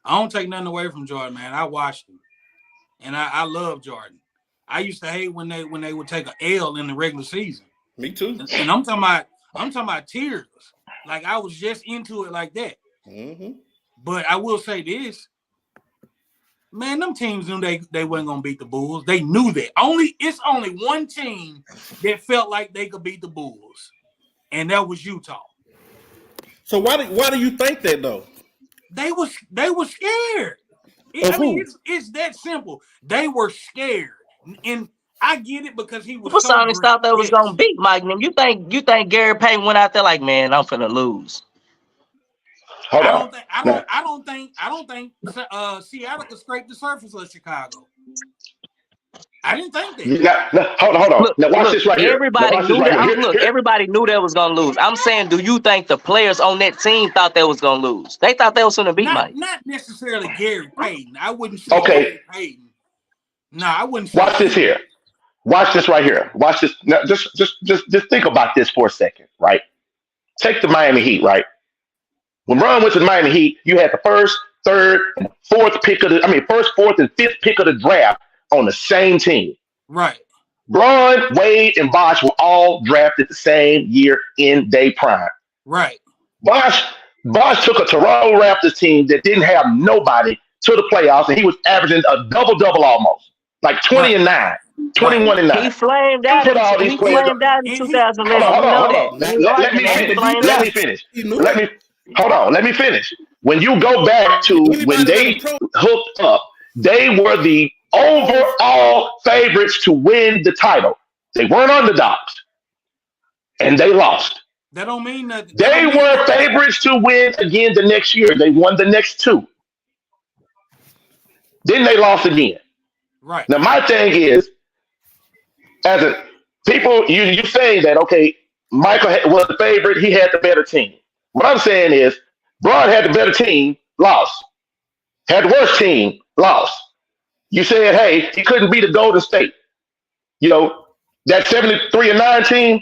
don't take nothing away from Jordan, man. I watched him, and I love Jordan. I used to hate when they would take an L in the regular season. Me too. And I'm talking about tears. Like I was just into it like that. Mm-hmm. But I will say this, man. Them teams knew they weren't gonna beat the Bulls. They knew that. It's only one team that felt like they could beat the Bulls, and that was Utah. So why do you think that though? They were scared. It's that simple. They were scared, and I get it because he was. People only thought they was gonna beat Mike. You think Gary Payton went out there like, man, I'm finna lose? Hold on. I don't think Seattle could scrape the surface of Chicago. I didn't think that. Hold on. Now watch this right here. Everybody knew they was gonna lose. I'm saying, do you think the players on that team thought they was gonna lose? They thought they was gonna beat Mike. Not necessarily Gary Payton. I wouldn't say Gary Payton. No, I wouldn't say. Watch this here. Watch this right here. Watch this. Now, just think about this for a second, right? Take the Miami Heat, right? When Ron went to the Miami Heat, you had the first, third, and fourth, fourth, and fifth pick of the draft on the same team. Right. Braun, Wade, and Bosh were all drafted the same year in their prime. Right. Bosh took a Toronto Raptors team that didn't have nobody to the playoffs, and he was averaging a double-double almost, like 20 and 9, 21 and 9. He flamed out. He flamed out in 2011. Hold on. Let me finish. Let me finish. When you go back to when they hooked up, they were the overall favorites to win the title. They weren't underdogs, and they lost. That don't mean that they were favorites to win again the next year. They won the next 2. Then they lost again. Right. Now my thing is, as a people, you saying that okay, Michael was the favorite. He had the better team. What I'm saying is, Braun had the better team, lost. Had the worst team, lost. You said, hey, he couldn't beat the Golden State. You know, that 73-9 team,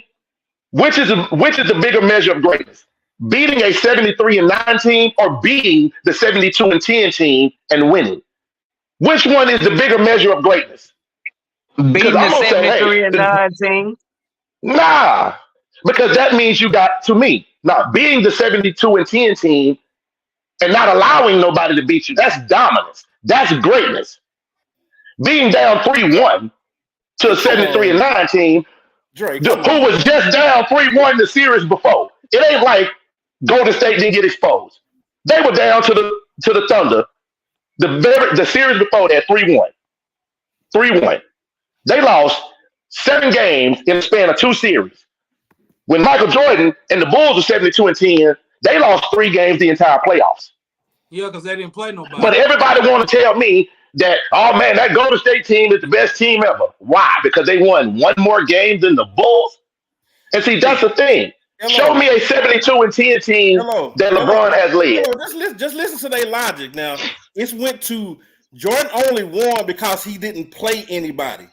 which is the bigger measure of greatness? Beating a 73-9 team or beating the 72-10 team and winning? Which one is the bigger measure of greatness? Beating the 73-9 team? Nah, because that means you got, to me, now beating the 72-10 team and not allowing nobody to beat you, that's dominance. That's greatness. Being down 3-1 to a 73-9 team, Drake, who was just down 3-1 the series before. It ain't like Golden State didn't get exposed. They were down to the Thunder. The series before that, 3-1. 3-1. They lost 7 games in the span of 2 series. When Michael Jordan and the Bulls were 72-10, they lost 3 games the entire playoffs. Yeah, because they didn't play nobody. But everybody want to tell me that, oh man, that Golden State team is the best team ever. Why? Because they won 1 more game than the Bulls? And see, that's the thing. Show me a 72-10 team that LeBron has led. Just listen to their logic. Now, it went to Jordan only won because he didn't play anybody.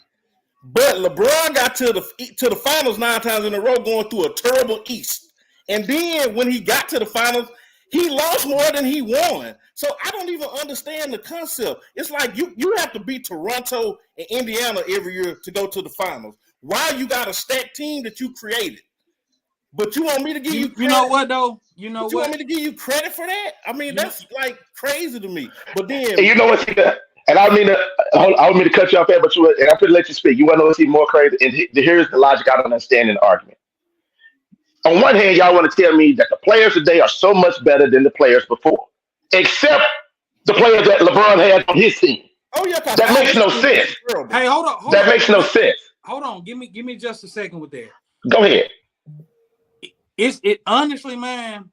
But LeBron got to the finals 9 times in a row, going through a terrible East. And then when he got to the finals, he lost more than he won. So I don't even understand the concept. It's like you have to beat Toronto and Indiana every year to go to the finals. Why you got a stacked team that you created? But you want me to give you credit? You know what though? You know what? You want me to give you credit for that? I mean, that's like crazy to me. But then, and you know what? And I don't mean to cut you off there, but and I'm going to let you speak. You want to know what's even more crazy? And here's the logic I don't understand in the argument. On one hand, y'all want to tell me that the players today are so much better than the players before, except the players that LeBron had on his team. Oh yeah, that makes no sense. Hey, hold on. That makes no sense. Hold on. Give me just a second with that. Go ahead. It honestly, man,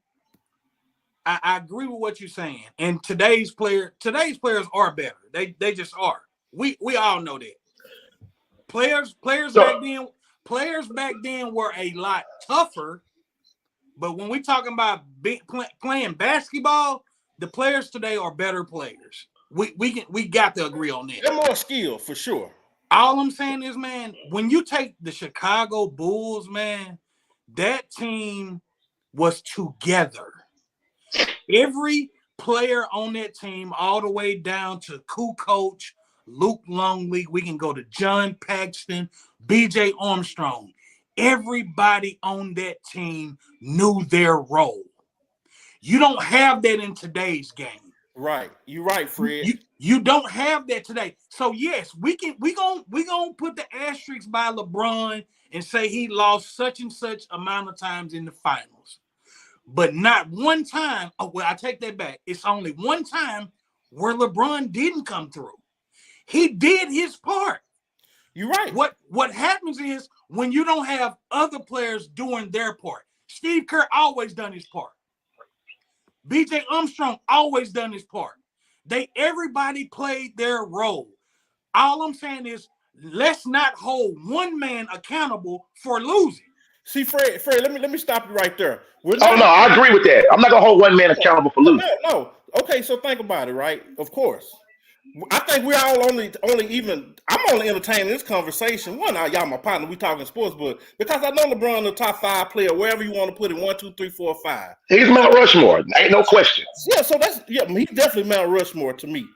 I agree with what you're saying. And today's players are better. They just are. We all know that. Players back then were a lot tougher. But when we're talking about playing basketball, the players today are better players. We got to agree on that. They're more skilled for sure. All I'm saying is, man, when you take the Chicago Bulls, man, that team was together. Every player on that team, all the way down to Kukoc, Luke Longley, we can go to John Paxson, BJ Armstrong. Everybody on that team knew their role. You don't have that in today's game. Right. You're right, Fred. You don't have that today. So yes, we gonna put the asterisk by LeBron and say he lost such and such amount of times in the finals. But not one time. Oh, well, I take that back. It's only one time where LeBron didn't come through. He did his part. You're right. What happens is when you don't have other players doing their part. Steve Kerr always done his part. BJ Armstrong always done his part. Everybody played their role. All I'm saying is let's not hold one man accountable for losing. See, Fred, let me stop you right there. No, I agree with that. I'm not gonna hold one man accountable for losing. No. Okay, so think about it, right? Of course. I think we're all only I'm only entertaining this conversation. One, y'all my partner, we talking sports, but because I know LeBron the top 5 player, wherever you want to put him, 1, 2, 3, 4, 5. He's Mount Rushmore, ain't no question. Yeah, so he's definitely Mount Rushmore to me.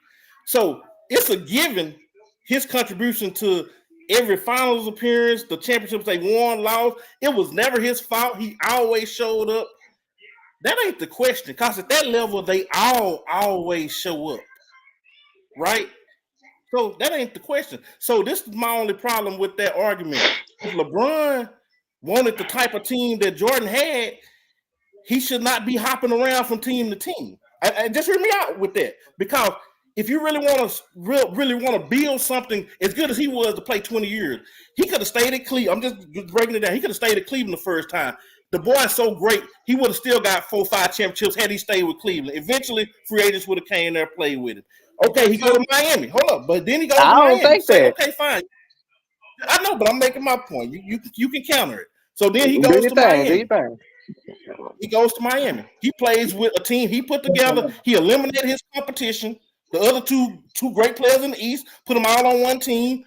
So it's a given his contribution to every finals appearance, the championships they won, lost. It was never his fault. He always showed up. That ain't the question, because at that level, they always show up. Right? So that ain't the question. So this is my only problem with that argument. If LeBron wanted the type of team that Jordan had, he should not be hopping around from team to team. And just hear me out with that. Because if you really want to build something as good as he was to play 20 years, he could have stayed at Cleveland. I'm just breaking it down. He could have stayed at Cleveland the first time. The boy is so great, he would have still got 4 or 5 championships had he stayed with Cleveland. Eventually, free agents would have came there and played with him. Okay, he go to Miami. Hold up, but then he goes to Miami. I don't think that. Okay, fine. I know, but I'm making my point. You can counter it. So then he goes to Miami. He goes to Miami. He plays with a team he put together. He eliminated his competition. The other two great players in the East, put them all on one team.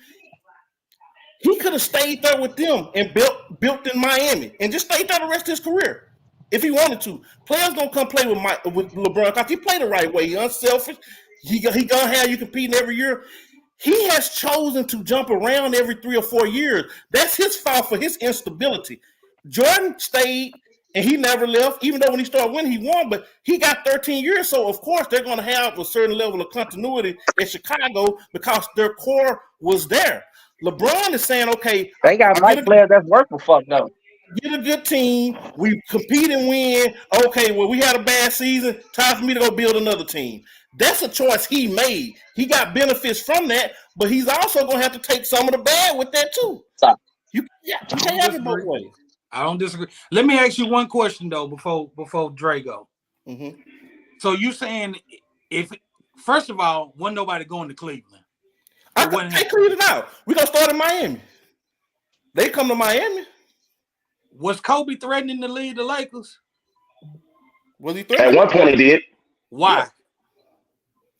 He could have stayed there with them and built in Miami and just stayed there the rest of his career if he wanted to. Players don't come play with LeBron because he played the right way. He's unselfish. He gonna have you competing every year. He has chosen to jump around every 3 or 4 years. That's his fault for his instability. Jordan stayed and he never left, even though when he started winning, he won, but he got 13 years. So, of course, they're going to have a certain level of continuity in Chicago because their core was there. LeBron is saying, okay, they got white players that's working for them. Get a good team. We compete and win. Okay, well, we had a bad season. Time for me to go build another team. That's a choice he made. He got benefits from that, but he's also going to have to take some of the bad with that too. You can't have it both ways. I don't disagree. Let me ask you one question though before Dre go. Mm-hmm. So you saying if first of all, wasn't nobody going to Cleveland? They Cleveland out. We're gonna start in Miami. They come to Miami. Was Kobe threatening to leave the Lakers? Was he threatening? At one point he did. Why?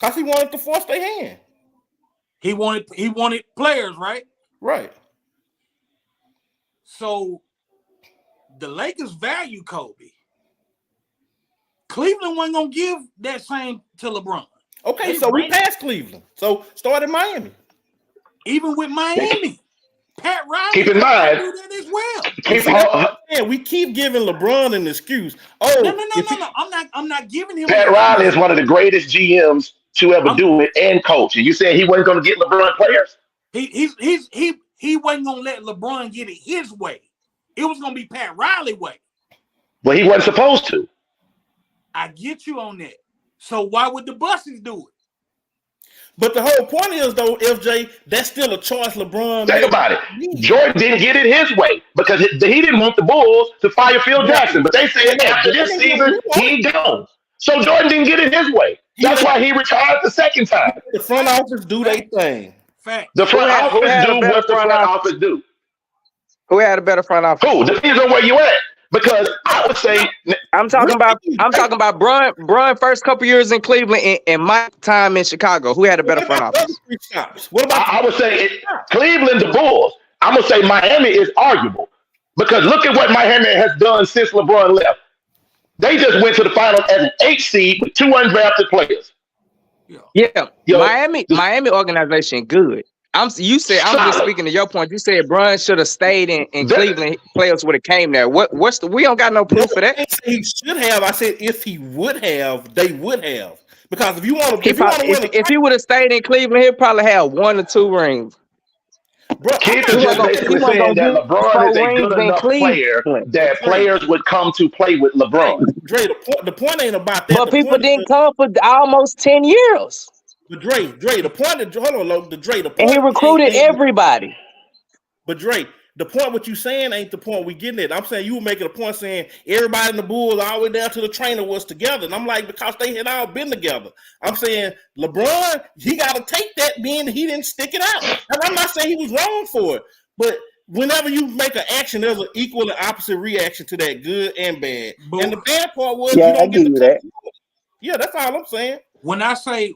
Because he wanted to force their hand. He wanted players, right? Right. So the Lakers value Kobe. Cleveland wasn't gonna give that same to LeBron. Okay, so we passed Cleveland. So start in Miami. Even with Miami, Pat Riley keep in mind do that as well. We keep giving LeBron an excuse. Oh, no. I'm not giving him. Pat Riley is one of the greatest GMs to ever do it and coach. And you said he wasn't going to get LeBron players? He wasn't going to let LeBron get it his way. It was going to be Pat Riley way. But he wasn't supposed to. I get you on that. So why would the Buses do it? But the whole point is, though, FJ, that's still a choice LeBron. Think about it. Jordan didn't get it his way because he didn't want the Bulls to fire Phil Jackson. But they said after this season, he gone. So Jordan didn't get it his way. That's why he retired the second time. The front office do their thing. Fact. The front office do what the front office do. Who had a better front office? Who? Depends on where you at. Because I would say I'm talking about Bron first couple years in Cleveland and my time in Chicago. Who had a better front office? What about I would say Cleveland, the Bulls. I'm gonna say Miami is arguable because look at what Miami has done since LeBron left. They just went to the final as an 8 seed with 2 undrafted players. Yeah, Miami organization good. I'm just speaking to your point. You said Bron should have stayed in Cleveland. Players would have came there. We don't got no proof for that. He should have. I said if he would have, they would have. Because if you want to, if he would have stayed in Cleveland, he'd probably have 1 or 2 rings. Bro, Keith is just basically saying that LeBron is a good enough player that players would come to play with LeBron. Dre, the point ain't about that. But people didn't come for almost 10 years. But Dre, the point. The point. And he recruited everybody. But Dre, the point what you saying ain't the point we getting at. I'm saying you were making a point saying everybody in the Bulls all the way down to the trainer was together. And I'm like, because they had all been together. I'm saying LeBron, he got to take that being he didn't stick it out. And I'm not saying he was wrong for it. But whenever you make an action, there's an equal and opposite reaction to that, good and bad. But, and the bad part was you don't get that. Yeah, that's all I'm saying. When I say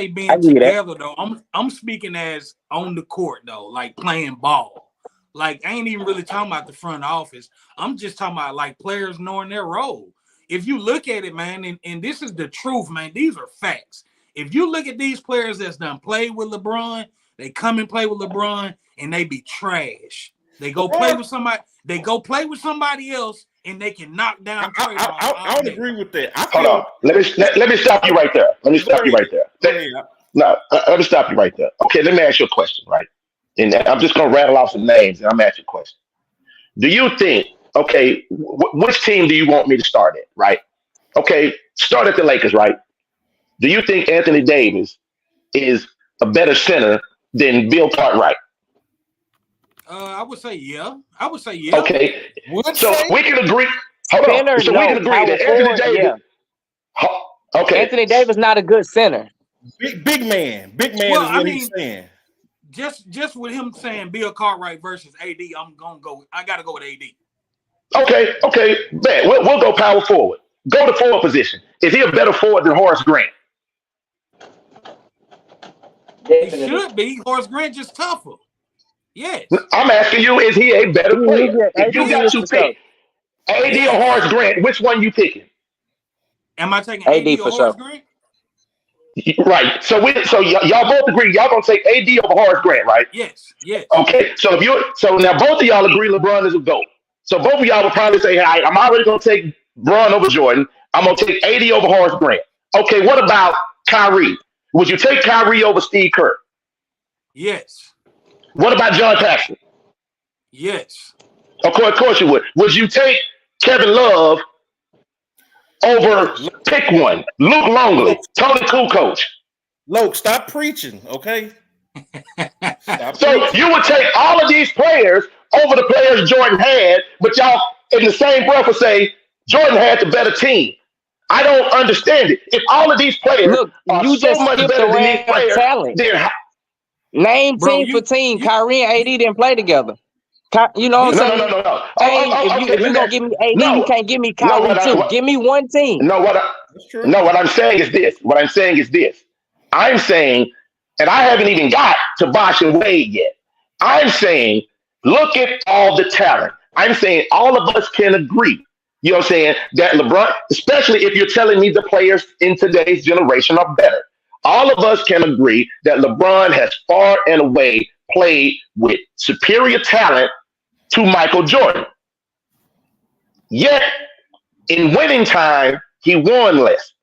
being together though, I'm speaking as on the court though, like playing ball. Like I ain't even really talking about the front office. I'm just talking about like players knowing their role. If you look at it, man, and this is the truth, man, these are facts. If you look at these players that's done played with LeBron, they come and play with LeBron and they be trash. They go play with somebody, else and they can knock down. I don't agree with that. Hold on. Let me stop you right there. Let me stop you right there. Let me stop you right there. Okay, let me ask you a question, right? And I'm just going to rattle off some names and I'm going to ask you a question. Do you think, okay, which team do you want me to start at, right? Okay, start at the Lakers, right? Do you think Anthony Davis is a better center than Bill Cartwright? I would say yeah. Okay, so we can agree. Hold on. So we can agree that Anthony Davis. Yeah. Okay. Anthony Davis not a good center. Big man. Well, is what he's saying. Just with him saying Bill Cartwright versus AD, I gotta go with AD. Okay. Bet. We'll go power forward. Go to forward position. Is he a better forward than Horace Grant? He should be. Horace Grant just tougher. Yes. I'm asking you, is he a better player? If you got to pick AD or Horace Grant, which one you picking? Am I taking AD or Horace Grant? Right. So y'all both agree y'all gonna take AD over Horace Grant, right? Yes. Okay. So now both of y'all agree LeBron is a GOAT. So both of y'all would probably say, "Hey, I'm already gonna take Bron over Jordan. I'm gonna take AD over Horace Grant." Okay. What about Kyrie? Would you take Kyrie over Steve Kerr? Yes. What about John Paxson? Yes. Of course you would. Would you take Kevin Love over pick one? Luke Longley, Tony Kukoc. Luke, stop preaching, okay? So you would take all of these players over the players Jordan had, but y'all in the same breath would say Jordan had the better team. I don't understand it. If all of these players are so much better than these players, then name team for team. Kyrie and AD didn't play together. You know what I'm saying? No. If you're going to give me AD, you can't give me Kyrie too. Give me one team. What I'm saying is this. I'm saying, and I haven't even got to Bosh and Wade yet. I'm saying Look at all the talent. I'm saying all of us can agree. You know what I'm saying? That LeBron, especially if you're telling me the players in today's generation are better. All of us can agree that LeBron has far and away played with superior talent to Michael Jordan. Yet, in winning time, he won less.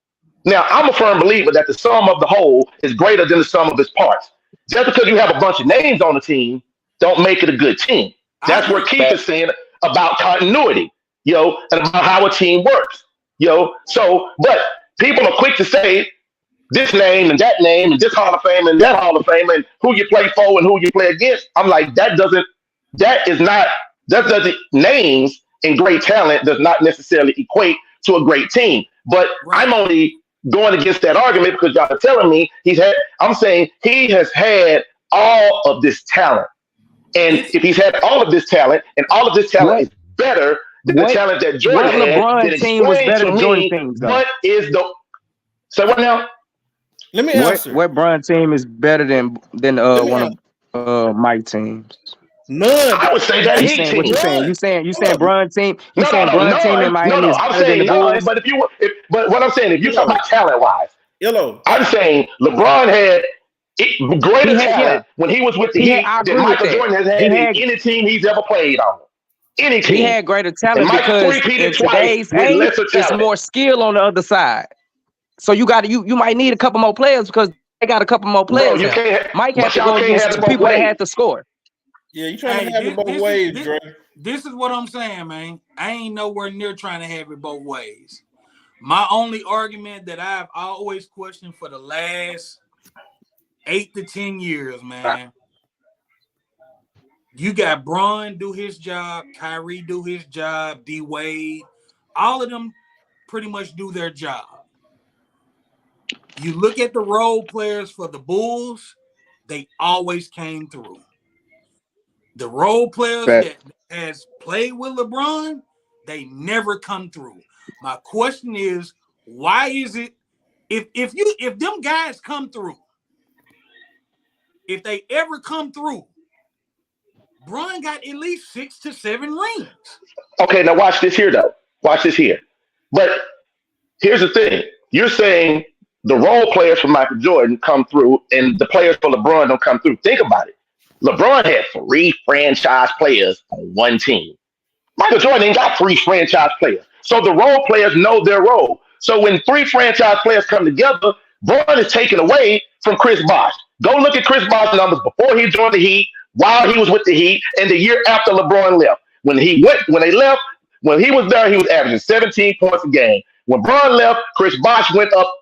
Now, I'm a firm believer that the sum of the whole is greater than the sum of its parts. Just because you have a bunch of names on the team, don't make it a good team. That's what Keith is saying about continuity, and about how a team works, So, but people are quick to say this name and this Hall of Fame and that Hall of Fame and who you play for and who you play against. I'm like, names and great talent does not necessarily equate to a great team. But I'm only going against that argument because y'all are telling me I'm saying he has had all of this talent. And if he's had all of this talent, and all of this talent is better than the talent that Jordan had, LeBron team was better than Jordan teams. What is the? So what now? Let me answer. What Bron team is better than one of Mike teams? None. I would say that Heat team. What you saying? You saying Bron team? You saying Bron team in Miami is better than the Bulls? But what I'm saying, if you talk about talent wise, I'm saying LeBron had greater talent when he was with the Heat than Michael Jordan has had in any team he's ever played on. Any team. He had greater talent because in today's age, it's more skill on the other side. So you might need a couple more players because they got a couple more players. Mike had to go against the people that had to score. Yeah, you trying to have it both ways, Dre. This is what I'm saying, man. I ain't nowhere near trying to have it both ways. My only argument that I've always questioned for the last 8 to 10 years, man. You got Bron do his job, Kyrie do his job, D Wade, all of them pretty much do their job. You look at the role players for the Bulls, they always came through. The role players that has played with LeBron, they never come through. My question is, why is it if them guys come through, if they ever come through, Bron got at least 6 to 7 rings. Okay, now watch this here, though. Watch this here. But here's the thing. You're saying the role players for Michael Jordan come through and the players for LeBron don't come through. Think about it. LeBron had 3 franchise players on one team. Michael Jordan ain't got 3 franchise players. So the role players know their role. So when 3 franchise players come together, Bron is taken away from Chris Bosh. Go look at Chris Bosh's numbers before he joined the Heat, while he was with the Heat, and the year after LeBron left. When he was there, he was averaging 17 points a game. When Bron left, Chris Bosh went up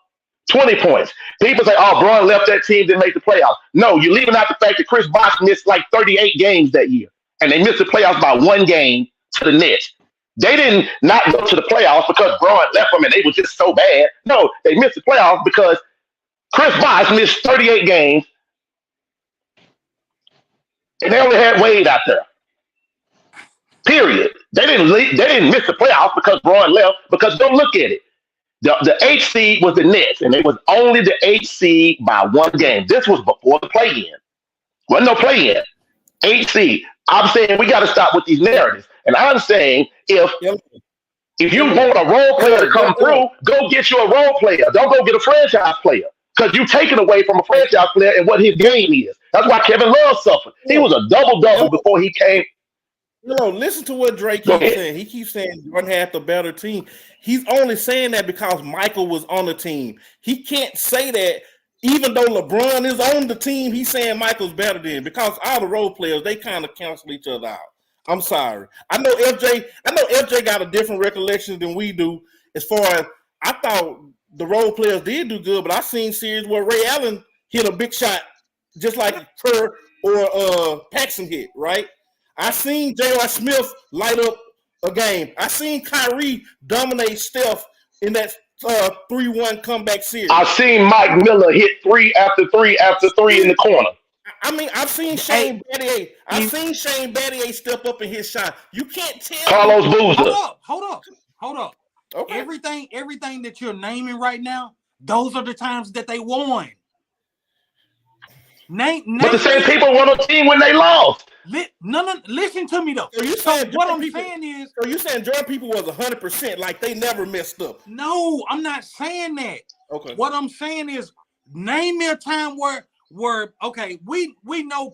20 points. People say, oh, Bron left that team, didn't make the playoffs. No, you're leaving out the fact that Chris Bosh missed like 38 games that year. And they missed the playoffs by 1 game to the Nets. They didn't not go to the playoffs because Bron left them and they were just so bad. No, they missed the playoffs because Chris Bosh missed 38 games. And they only had Wade out there. Period. They didn't miss the playoffs because Bron left. Because don't look at it. The 8th seed was the Nets, and it was only the 8th seed by 1 game. This was before the play-in. Wasn't no play-in. 8th seed. I'm saying we got to stop with these narratives. And I'm saying if you want a role player to come through, go get you a role player. Don't go get a franchise player. Because you're taking away from a franchise player and what his game is. That's why Kevin Love suffered. He was a double-double before he came. Listen to what Drake keeps saying. He keeps saying Jordan had the better team. He's only saying that because Michael was on the team. He can't say that even though LeBron is on the team, he's saying Michael's better than, because all the role players, they kind of cancel each other out. I'm sorry. I know FJ got a different recollection than we do as far as I thought the role players did do good, but I seen series where Ray Allen hit a big shot just like Kerr or Paxson hit, right? I seen J.R. Smith light up a game. I seen Kyrie dominate Steph in that 3-1 comeback series. I seen Mike Miller hit 3 after 3 after 3 in the corner. I mean, I've seen Shane Battier. I've seen Shane Battier step up in his shot. You can't tell. Carlos Boozer. Hold up. Okay. Everything that you're naming right now, those are the times that they won. But the same people won a team when they lost. No, listen to me though. So you saying what I'm saying is, so you saying Jordan people was 100%, like they never messed up? No, I'm not saying that. Okay. What I'm saying is, name me a time where okay, we know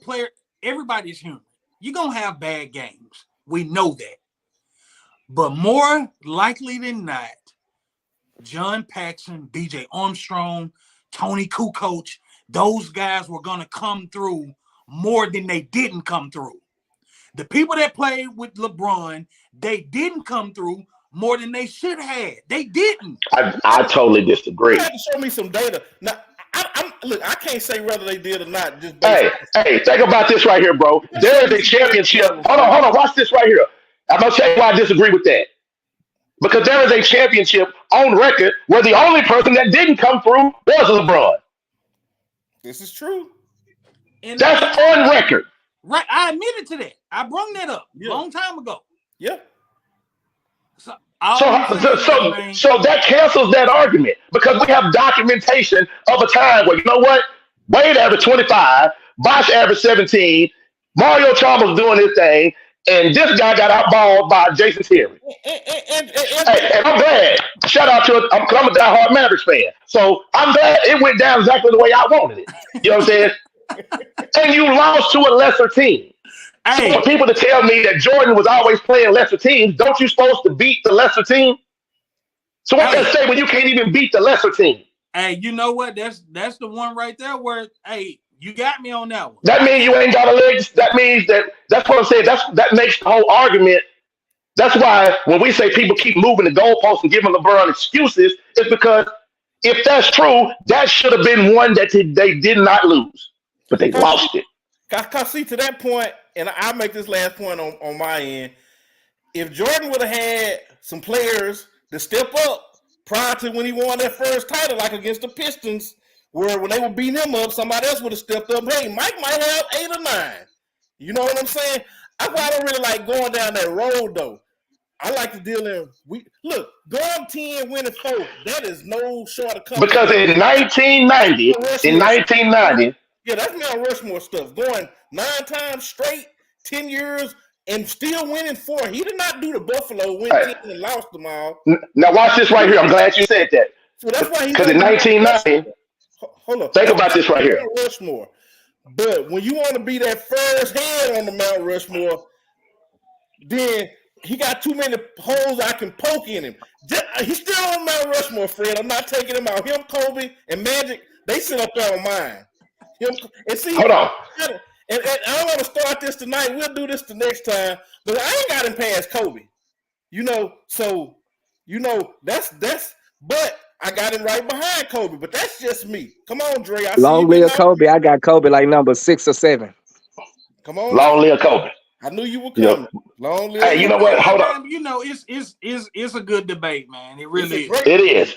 everybody's human. You're gonna have bad games. We know that. But more likely than not, John Paxson, BJ Armstrong, Tony Kukoc, those guys were gonna come through more than they didn't come through. The people that played with LeBron, they didn't come through more than they should have. They didn't. I totally disagree. You have to show me some data. Now, look, I can't say whether they did or not. Just hey, think about this right here, bro. There is a championship. Hold on. Watch this right here. I'm gonna tell you why I disagree with that. Because there is a championship on record where the only person that didn't come through was LeBron. This is true. And that's on record. Right, I admitted to that. I brought that up a long time ago. Yeah. So that cancels that argument because we have documentation of a time where, you know what, Wade averaged 25, Bosh averaged 17, Mario Chalmers doing his thing, and this guy got outballed by Jason Terry. And I'm glad. Shout out to I'm a diehard Mavericks fan, so I'm glad it went down exactly the way I wanted it. You know what I'm saying? And you lost to a lesser team. Hey. So for people to tell me that Jordan was always playing lesser teams, don't you supposed to beat the lesser team? So what does that say when you can't even beat the lesser team? Hey, you know what? That's the one right there where, hey, you got me on that one. That means you ain't got a leg. That means that's what I'm saying. That makes the whole argument. That's why when we say people keep moving the goalposts and giving LeBron excuses, it's because if that's true, that should have been one that they did not lose, but they lost it. Cause see, to that point, and I'll make this last point on my end. If Jordan would have had some players to step up prior to when he won that first title, like against the Pistons, where when they were beating him up, somebody else would have stepped up. Hey, Mike might have 8 or 9. You know what I'm saying? That's why I don't really like going down that road, though. I like to deal in. Look, going 10, winning 4. That is no short of coming. Because in 1990, yeah, that's Mount Rushmore stuff. Going 9 times straight, 10 years, and still winning 4. He did not do the Buffalo win 10 and lost them all. Now watch this right here. I'm glad you said that. So that's why because in 1990. Hold on. Think about this right here. Mount Rushmore. But when you want to be that first head on the Mount Rushmore, then he got too many holes I can poke in him. He's still on Mount Rushmore, Fred. I'm not taking him out. Him, Kobe, and Magic, they sit up there on mine. Hold on. And I don't want to start this tonight. We'll do this the next time. But I ain't got him past Kobe. That's but I got him right behind Kobe. But that's just me. Come on, Dre. Long live Kobe. I got Kobe like number 6 or 7. Come on. Long live Kobe. I knew you were coming. Long live. Hey, you know what? Hold on. You know, it's a good debate, man. It really is. It is.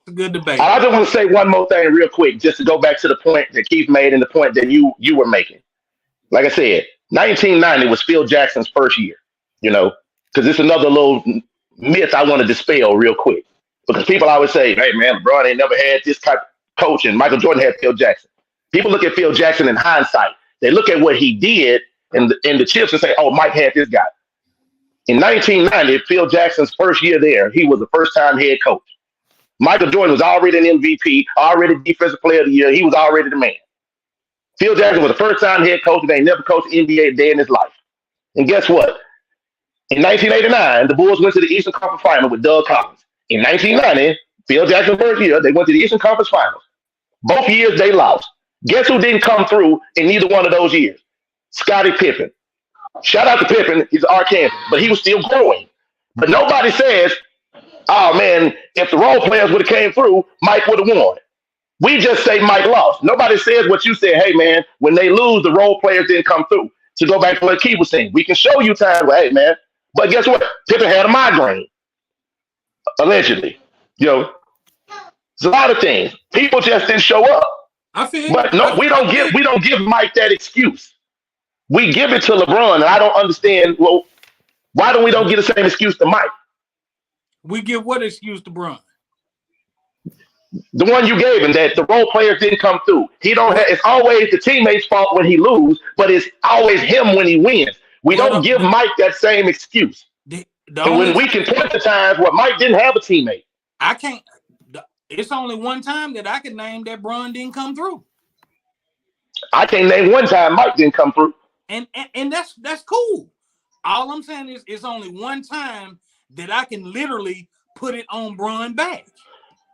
It's a good debate. I just want to say one more thing real quick, just to go back to the point that Keith made and the point that you were making. Like I said, 1990 was Phil Jackson's first year, you know, because it's another little myth I want to dispel real quick. Because people always say, hey, man, LeBron ain't never had this type of coach, and Michael Jordan had Phil Jackson. People look at Phil Jackson in hindsight. They look at what he did in the chips and say, oh, Mike had this guy. In 1990, Phil Jackson's first year there, he was the first-time head coach. Michael Jordan was already an MVP, already Defensive Player of the Year. He was already the man. Phil Jackson was the first-time head coach and they never coached the NBA a day in his life. And guess what? In 1989, the Bulls went to the Eastern Conference Final with Doug Collins. In 1990, Phil Jackson's first year, they went to the Eastern Conference Finals. Both years they lost. Guess who didn't come through in neither one of those years? Scottie Pippen. Shout out to Pippen. He's Arkansas, but he was still growing. But nobody says, oh, man, if the role players would have came through, Mike would have won. We just say Mike lost. Nobody says what you said. Hey, man, when they lose, the role players didn't come through. To go back to what Keith was saying, we can show you times where, hey, man, but guess what? Pippen had a migraine, allegedly. You know, it's a lot of things. People just didn't show up. I feel. But no, we don't give Mike that excuse. We give it to LeBron, and I don't understand. Well, why don't we get the same excuse to Mike? We give what excuse to LeBron? The one you gave him, that the role players didn't come through. He don't have, it's always the teammates' fault when he lose, but it's always him when he wins. We don't give Mike that same excuse. And when we can point to times where Mike didn't have a teammate. I can't. It's only one time that I can name that Bron didn't come through. I can't name one time Mike didn't come through. And that's cool. All I'm saying is it's only one time that I can literally put it on Bron back.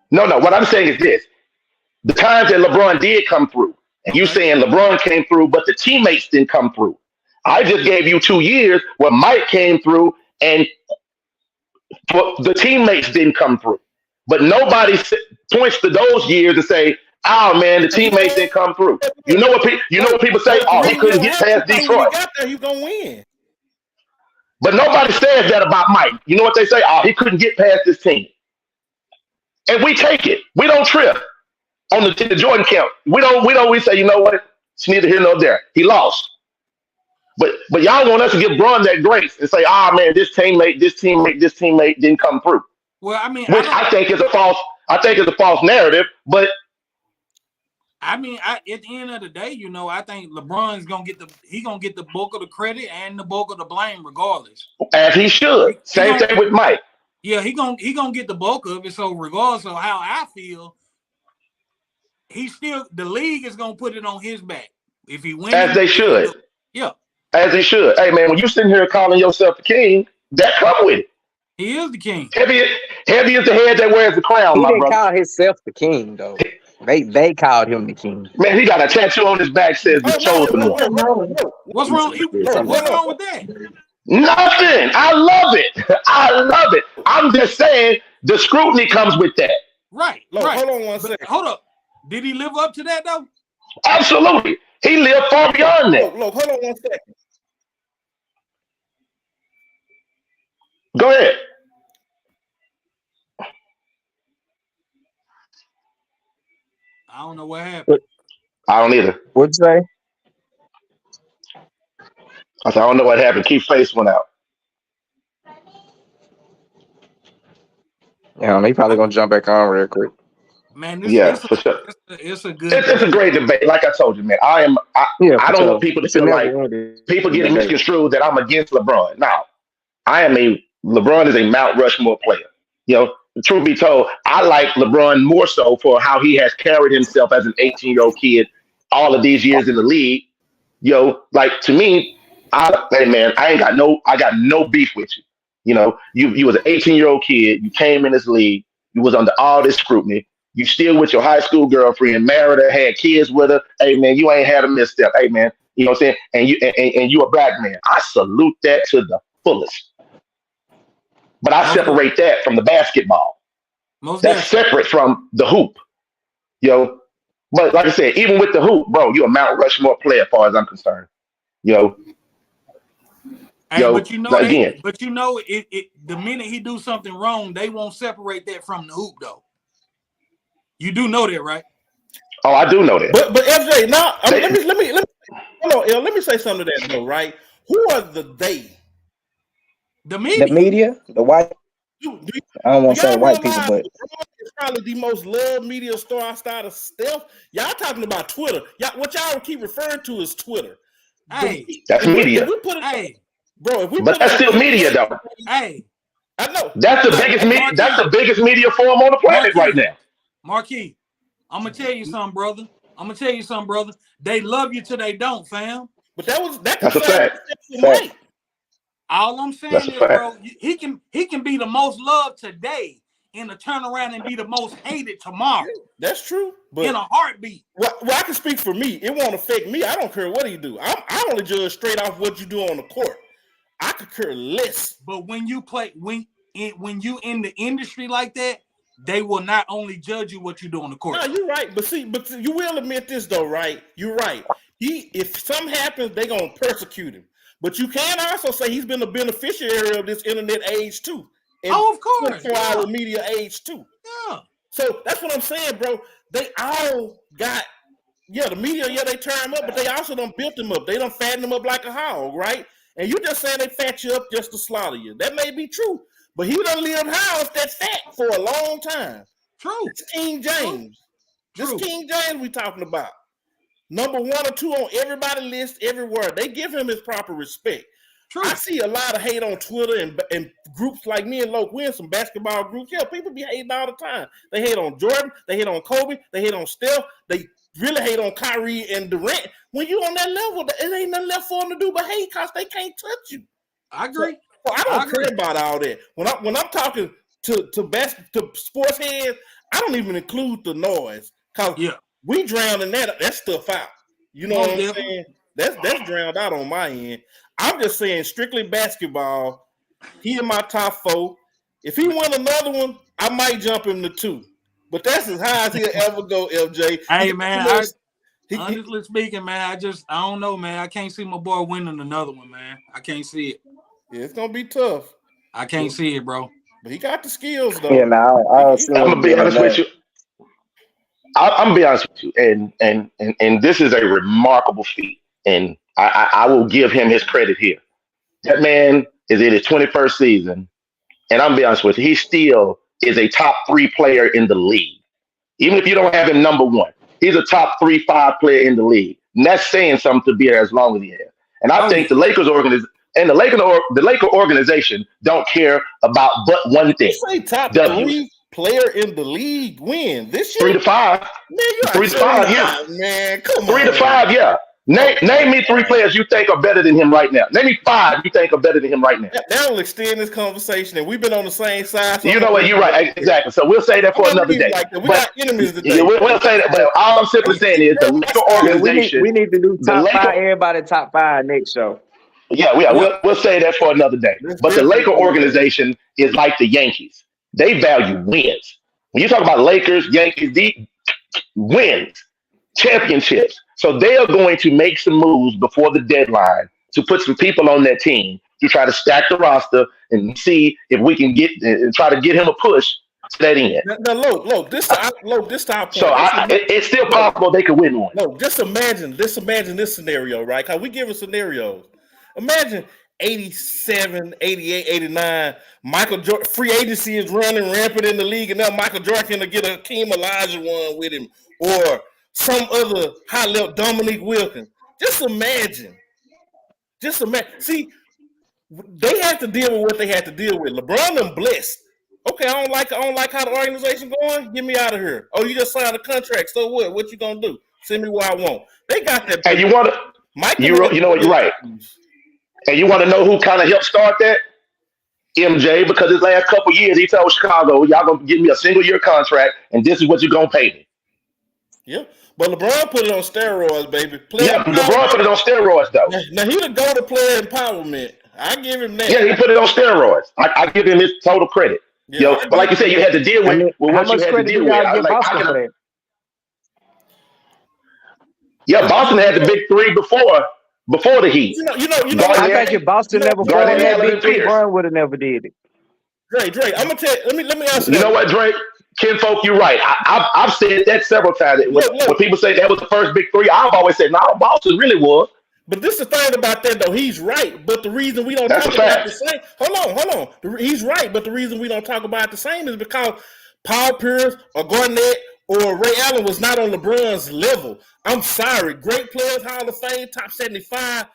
No. What I'm saying is this. The times that LeBron did come through, and you saying LeBron came through, but the teammates didn't come through. I just gave you 2 years where Mike came through and the teammates didn't come through. But nobody points to those years and say, "Oh man, the teammates didn't come through." You know what people say? "Oh, he couldn't get past Detroit." He got there, he's gonna win. But nobody says that about Mike. You know what they say? "Oh, he couldn't get past this team." And we take it. We don't trip on the Jordan count. We say, you know what? It's neither here nor there. He lost. But y'all want us to give Bron that grace and say, "Ah, man, this teammate didn't come through." Well, I mean, which I think is a false narrative. But I mean, at the end of the day, you know, I think LeBron's gonna get the bulk of the credit and the bulk of the blame, regardless. As he should. Same thing with Mike. Yeah, he gonna get the bulk of it. So regardless of how I feel, the league is gonna put it on his back if he wins. As they should. Yeah. As he should. Hey man, when you sitting here calling yourself the king, that come with it. He is the king. Heavy is the head that wears the crown, he my didn't brother. call himself the king though. They called him the king. Man, he got a tattoo on his back says the chosen one. What's wrong? What's wrong with that? Nothing. I love it. I'm just saying the scrutiny comes with that. Right. Look, right. hold on one second. Hold up. Did he live up to that though? Absolutely. He lived far beyond that. Look, hold on one second. Go ahead. I don't know what happened. I don't either. What'd you say? I said, I don't know what happened. Keith's face went out. Yeah, he probably gonna jump back on real quick. Man, for sure. It's a good. It's a great debate. Like I told you, man. I don't want people to feel like people getting misconstrued that I'm against LeBron. Now, LeBron is a Mount Rushmore player. You know, truth be told, I like LeBron more so for how he has carried himself as an 18-year-old kid all of these years in the league. Yo, like to me, I got no beef with you. You know, you was an 18-year-old kid. You came in this league. You was under all this scrutiny. You still with your high school girlfriend, married her, had kids with her. Hey man, you ain't had a misstep. Hey man, you know what I'm saying? And you a black man. I salute that to the fullest. But I separate that from the basketball. That's separate from the hoop. Yo, but like I said, even with the hoop, bro, you're a Mount Rushmore player as far as I'm concerned. Yo. Hey, but you know, the minute he do something wrong, they won't separate that from the hoop, though. You do know that, right? Oh, I do know that. But FJ, now let me say something to that though, right? Who are the they? The media. The media, the white. I don't want to say white people, but it's probably the most loved media star outside of Steph. Y'all talking about Twitter? What y'all keep referring to is Twitter. Hey, that's media. But that's still media, though. Hey, I know that's the biggest media. That's the biggest media forum on the planet right now. Marquis, I'm gonna tell you something, brother. They love you till they don't, fam. But that's a fact. All I'm saying is, bro, he can be the most loved today and to turn around and be the most hated tomorrow. That's true. But in a heartbeat. Well, I can speak for me. It won't affect me. I don't care what he do. I only judge straight off what you do on the court. I could care less. But when you play, when you in the industry like that, they will not only judge you what you do on the court. No, you're right. But you will admit this though, right? You're right. If something happens, they're gonna persecute him. But you can also say he's been a beneficiary of this internet age too. And of course. 24-hour media age too. Yeah. So that's what I'm saying, bro. They all got, the media, they turn them up, but they also done built them up. They done fatten them up like a hog, right? And you just saying they fat you up just to slaughter you. That may be true. But he done lived house that fat for a long time. True. It's King James. True. This King James we talking about. Number 1 or 2 on everybody's list everywhere. They give him his proper respect. True. I see a lot of hate on Twitter and groups like me and Loke. We're in some basketball groups. Yeah, people be hating all the time. They hate on Jordan. They hate on Kobe. They hate on Steph. They really hate on Kyrie and Durant. When you on that level, it ain't nothing left for them to do but hate because they can't touch you. I agree. So I don't care about all that. When I'm talking to sports heads, I don't even include the noise because we drown in that stuff out. You know what I'm saying? That's drowned out on my end. I'm just saying strictly basketball. He in my top 4. If he win another one, I might jump him to 2. But that's as high as he'll ever go, LJ. Hey man, honestly speaking, man, I don't know, man. I can't see my boy winning another one, man. I can't see it. Yeah, it's gonna be tough. I can't see it, bro. But he got the skills though. Yeah, I'm gonna be honest with you. I'm gonna be honest with you, and this is a remarkable feat, and I will give him his credit here. That man is in his 21st season, and I'm gonna be honest with you, he still is a top 3 player in the league. Even if you don't have him number 1, he's a top 3-5 player in the league, and that's saying something to be there as long as he has. And I think the Lakers the Laker organization don't care about but one thing. You say top 3 player in the league win this year? 3 to 5. Man, 3 to 5, yeah. Man, come on. 3 to 5, yeah. Name me 3 players you think are better than him right now. Name me 5 you think are better than him right now. That'll extend this conversation, and we've been on the same side. So you know what? You're right. Exactly. So we'll say that for another day. We got enemies today. We'll say that. But all I'm simply saying is the Laker organization. We need to do top 5. Everybody top 5 next show. Yeah. We'll say that for another day. But the Laker organization is like the Yankees. They value wins. When you talk about Lakers, Yankees, wins, championships. So they are going to make some moves before the deadline to put some people on that team to try to stack the roster and see if we can try to get him a push to that end. Now, look, this time. So it's still possible they could win one. No, just imagine this scenario, right? Because we give scenarios. Imagine 87, 88, 89. Michael Jordan, free agency is running rampant in the league, and now Michael Jordan can get a Hakeem Olajuwon with him, or some other high level Dominique Wilkins. Just imagine. See, they have to deal with what they have to deal with. LeBron them blessed. Okay, I don't like how the organization going. Get me out of here. Oh, you just signed a contract. So what? What you gonna do? Send me where I want. They got that. And you want to? You know what? You're right. And you want to know who kind of helped start that? MJ, because his last couple years he told Chicago, y'all gonna give me a single year contract, and this is what you're gonna pay me. Yeah. But LeBron put it on steroids, baby. LeBron put it on steroids, though. Now, he the go-to player empowerment. I give him that. Yeah, he put it on steroids. I give him his total credit. Yeah, but like you said, you had to deal with what you had to deal with. Yeah, Boston had the big 3 before the Heat. You know. I think if Boston never formed that big 3, Brown would have never did it. Drake, I'm gonna tell you. Let me answer that. You know what, Drake? Kinfolk, you're right. I've said that several times. When people say that was the first big 3, I've always said, no, Boston really was. But this is the thing about that, though. He's right. But the reason we don't talk about the same. Hold on. He's right. But the reason we don't talk about the same is because Paul Pierce or Garnett or Ray Allen was not on LeBron's level. I'm sorry. Great players, Hall of Fame, top 75.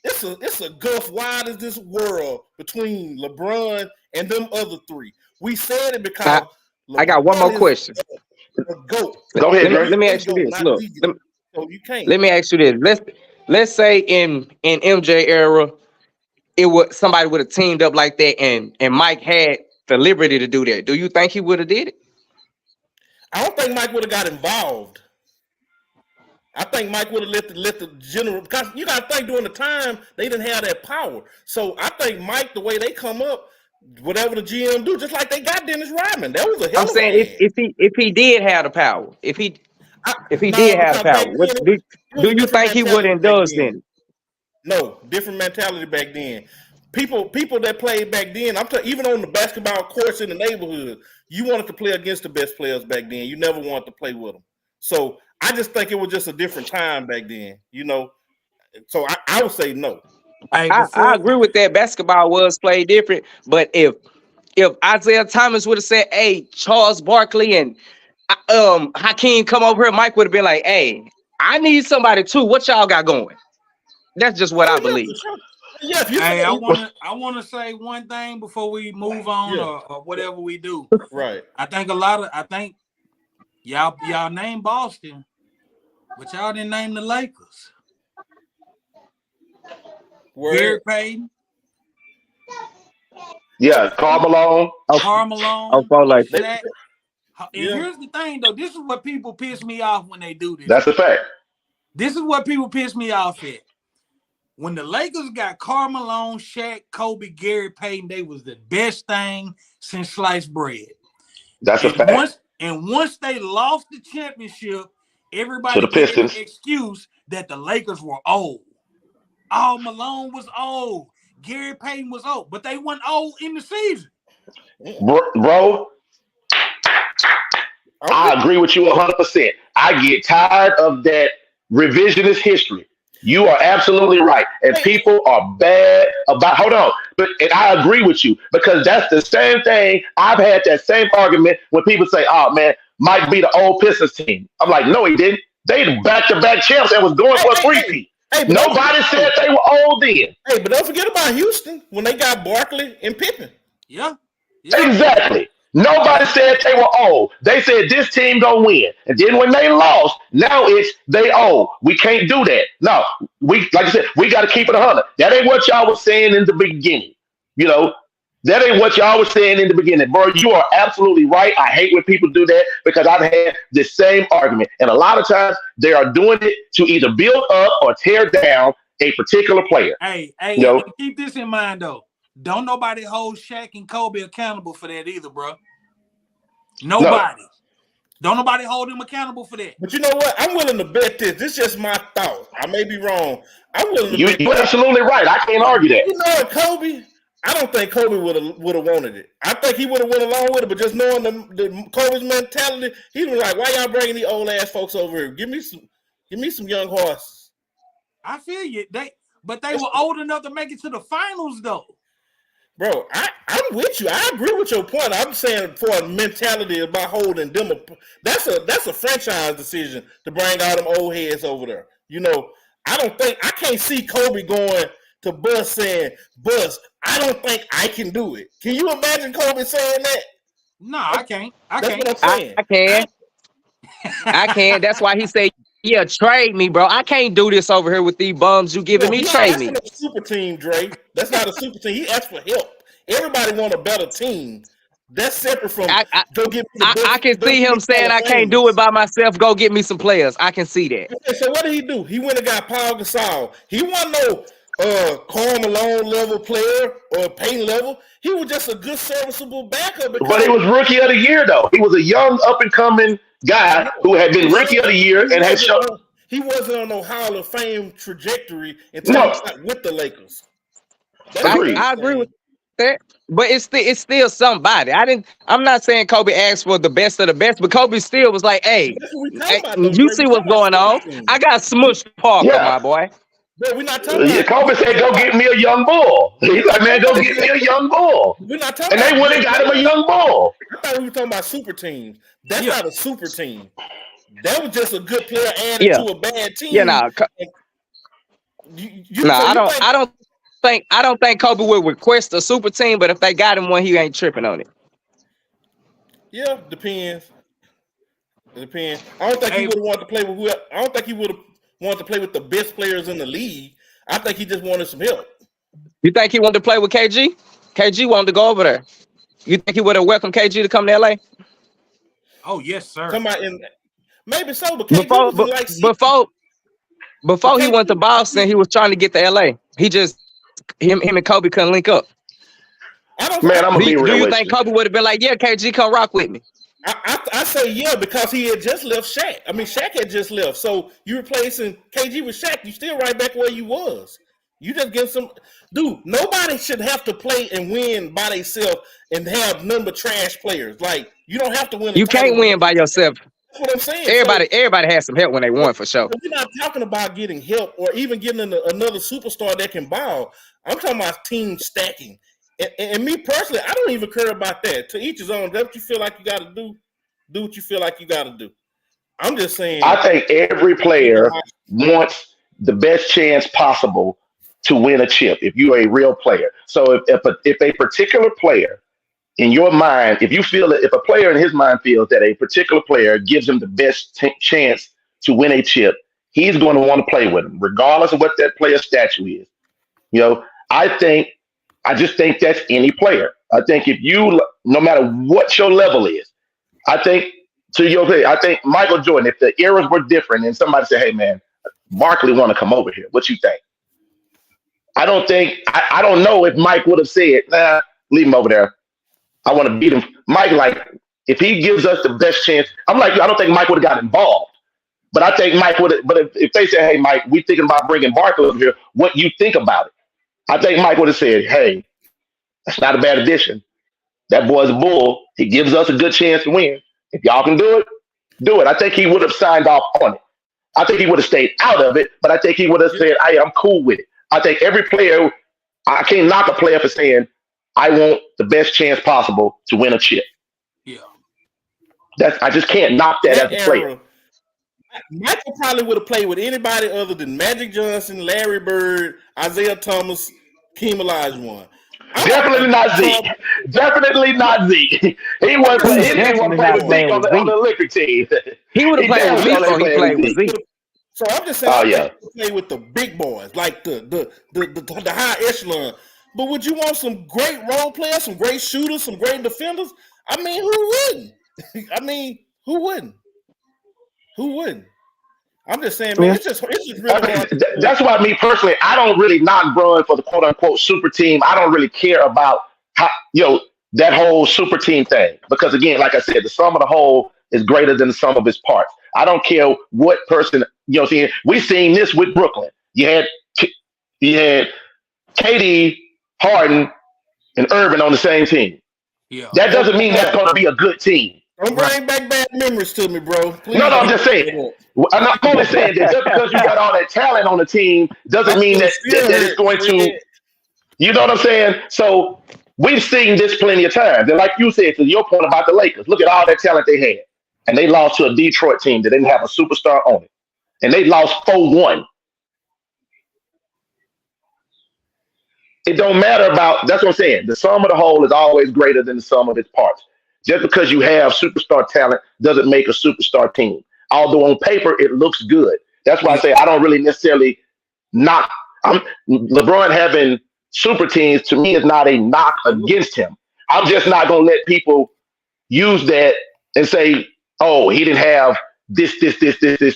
It's a gulf wide as this world between LeBron and them other 3. We said it because I got one more question. Go ahead. Let me ask you this. Look, you can't. Let me ask you this. Let's say in MJ era, it was somebody would have teamed up like that, and Mike had the liberty to do that. Do you think he would have did it? I don't think Mike would have got involved. I think Mike would have let the general, because you got to think during the time they didn't have that power. So I think Mike, the way they come up, whatever the GM do, just like they got Dennis Rodman, that was a hell. I'm saying if he did have the power, if he did have the power, do you think he would indulge in it? No, different mentality back then. People that played back then, even on the basketball courts in the neighborhood, you wanted to play against the best players back then. You never wanted to play with them. So I just think it was just a different time back then, you know. So I would say no. I agree with that. Basketball was played different, but if if Isaiah Thomas would have said, "Hey, Charles Barkley and Hakeem come over here," Mike would have been like, "Hey, I need somebody too. What y'all got going?" That's just what I believe. Yeah, hey, I wanna say one thing before we move on or whatever we do. Right. I think y'all named Boston, but y'all didn't name the Lakers. Gary Payton. Yeah, Karl Malone. Shaq. And here's the thing, though. This is what people piss me off when they do this. That's a fact. This is what people piss me off at. When the Lakers got Karl Malone, Shaq, Kobe, Gary Payton, they was the best thing since sliced bread. That's a fact. Once they lost the championship, everybody gave an excuse that the Lakers were old. Oh, Malone was old. Gary Payton was old, but they weren't old in the season. Bro, I agree with you 100%. I get tired of that revisionist history. You are absolutely right. And people are bad about, hold on. And I agree with you because that's the same thing. I've had that same argument when people say, "Oh man, Mike beat the old Pistons team." I'm like, no, he didn't. They back-to-back champs and was going for a three-peat. Nobody said they were old then. Hey, but don't forget about Houston when they got Barkley and Pippen. Yeah. Exactly. Nobody said they were old. They said this team gonna win. And then when they lost, now it's they old. We can't do that. No, like I said, we got to keep it 100. That ain't what y'all was saying in the beginning. That ain't what y'all was saying in the beginning. Bro, you are absolutely right. I hate when people do that because I've had the same argument. And a lot of times they are doing it to either build up or tear down a particular player. Hey, keep this in mind though. Don't nobody hold Shaq and Kobe accountable for that either, bro. Nobody. No. Don't nobody hold them accountable for that. But you know what? I'm willing to bet this. This is just my thought. I may be wrong. I'm willing to bet. You're absolutely right. I can't argue that. You know what, Kobe? I don't think Kobe would have wanted it. I think he would have went along with it, but just knowing the Kobe's mentality, he was like, "Why y'all bringing these old ass folks over here? Give me some young horses." I feel you. They were old enough to make it to the finals, though. Bro, I'm with you. I agree with your point. I'm saying for a mentality about holding them, that's a franchise decision to bring all them old heads over there. I can't see Kobe going to Bus saying, "Bus, I don't think I can do it." Can you imagine Kobe saying that? No, I can't. That's what I'm saying. I can. That's why he said, "Yeah, trade me, bro. I can't do this over here with these bums you giving me. Trade me." That's not a super team, Dre. That's not a super team. He asked for help. Everybody want a better team. That's separate from go get me the best, I can see him saying, "I can't do it by myself. Go get me some players." I can see that. Okay, so what did he do? He went and got Paul Gasol. He wasn't no Karl Malone level player or Payton level. He was just a good serviceable backup. But he was rookie of the year though. He was a young up and coming guy who had been rookie of the year and had shown. He wasn't on no Hall of Fame trajectory until he got with the Lakers. I agree with that, but it's still somebody. I'm not saying Kobe asked for the best of the best, but Kobe still was like, "Hey, you see what's going on? I got Smush Parker, my boy." But we're not talking about Kobe said, "Go get me a young bull." He's like, "Man, go get me a young bull." We're not talking and they went and got him a young bull. I thought we were talking about super teams. That's not a super team. That was just a good player added to a bad team. Yeah, I don't think Kobe would request a super team, but if they got him one, he ain't tripping on it. Yeah, depends. It depends. I don't think he would have wanted to play with whoever. I don't think he would have wanted to play with the best players in the league. I think he just wanted some help. You think he wanted to play with KG? KG wanted to go over there. You think he would have welcomed KG to come to LA? Oh yes, sir. Maybe so, but KG before he went to Boston, he was trying to get to LA. Him and Kobe couldn't link up. I'm gonna be real. Do you think Kobe would have been like, "Yeah, KG, come rock with me"? I say yeah because he had just left Shaq. I mean, Shaq had just left. So you replacing KG with Shaq, you still right back where you was. You just get some dude. Nobody should have to play and win by themselves and have none but trash players. Like you don't have to win. You can't win by yourself. That's what I'm saying. Everybody has some help when they won for sure. We're not talking about getting help or even getting another superstar that can ball. I'm talking about team stacking. And me personally, I don't even care about that. To each his own. That's what you feel like you got to do. Do what you feel like you got to do. I'm just saying. I think every player wants the best chance possible to win a chip if you're a real player. So if a particular player in your mind, if you feel that if a player in his mind feels that a particular player gives him the best chance to win a chip, he's going to want to play with him, regardless of what that player's statue is. You know, I just think that's any player. I think if you, no matter what your level is, I think I think Michael Jordan, if the eras were different and somebody said, hey man, Barkley want to come over here, what you think? I don't know if Mike would have said, nah, leave him over there. I want to beat him. Mike, like, if he gives us the best chance, I'm like, I don't think Mike would have got involved. But I think Mike would have, but if they say, hey, Mike, we thinking about bringing Barkley over here, what you think about it? I think Mike would have said, hey, that's not a bad addition. That boy's a bull. He gives us a good chance to win. If y'all can do it, do it. I think he would have signed off on it. I think he would have stayed out of it, but I think he would have said, hey, I'm cool with it. I think every player, I can't knock a player for saying, I want the best chance possible to win a chip. Yeah. I just can't knock that as a player. Michael probably would have played with anybody other than Magic Johnson, Larry Bird, Isaiah Thomas, Keem Olajuwon. Definitely not Zeke. Definitely not Zeke. He wasn't playing with Zeke on the Olympic team. He would have played with Zeke or he played with Zeke. So I'm just saying, play with the big boys, like the high echelon. But would you want some great role players, some great shooters, some great defenders? I mean, who wouldn't? Who wouldn't? I'm just saying, man, it's just really hard. That's why me personally, I don't really knock Bron for the quote unquote super team. I don't really care about how, that whole super team thing. Because again, like I said, the sum of the whole is greater than the sum of its parts. I don't care what person, we've seen this with Brooklyn. You had KD, Harden, and Irvin on the same team. Yeah. That doesn't mean that's going to be a good team. Don't bring back bad memories to me, bro. Please. No, I'm just saying. I'm only saying that just because you got all that talent on the team doesn't mean that it's going to. You know what I'm saying? So we've seen this plenty of times. And like you said, to your point about the Lakers, look at all that talent they had. And they lost to a Detroit team that didn't have a superstar on it. And they lost 4-1. It don't matter that's what I'm saying. The sum of the whole is always greater than the sum of its parts. Just because you have superstar talent doesn't make a superstar team. Although on paper it looks good. That's why I say I don't really necessarily knock. LeBron having super teams to me is not a knock against him. I'm just not going to let people use that and say, oh, he didn't have this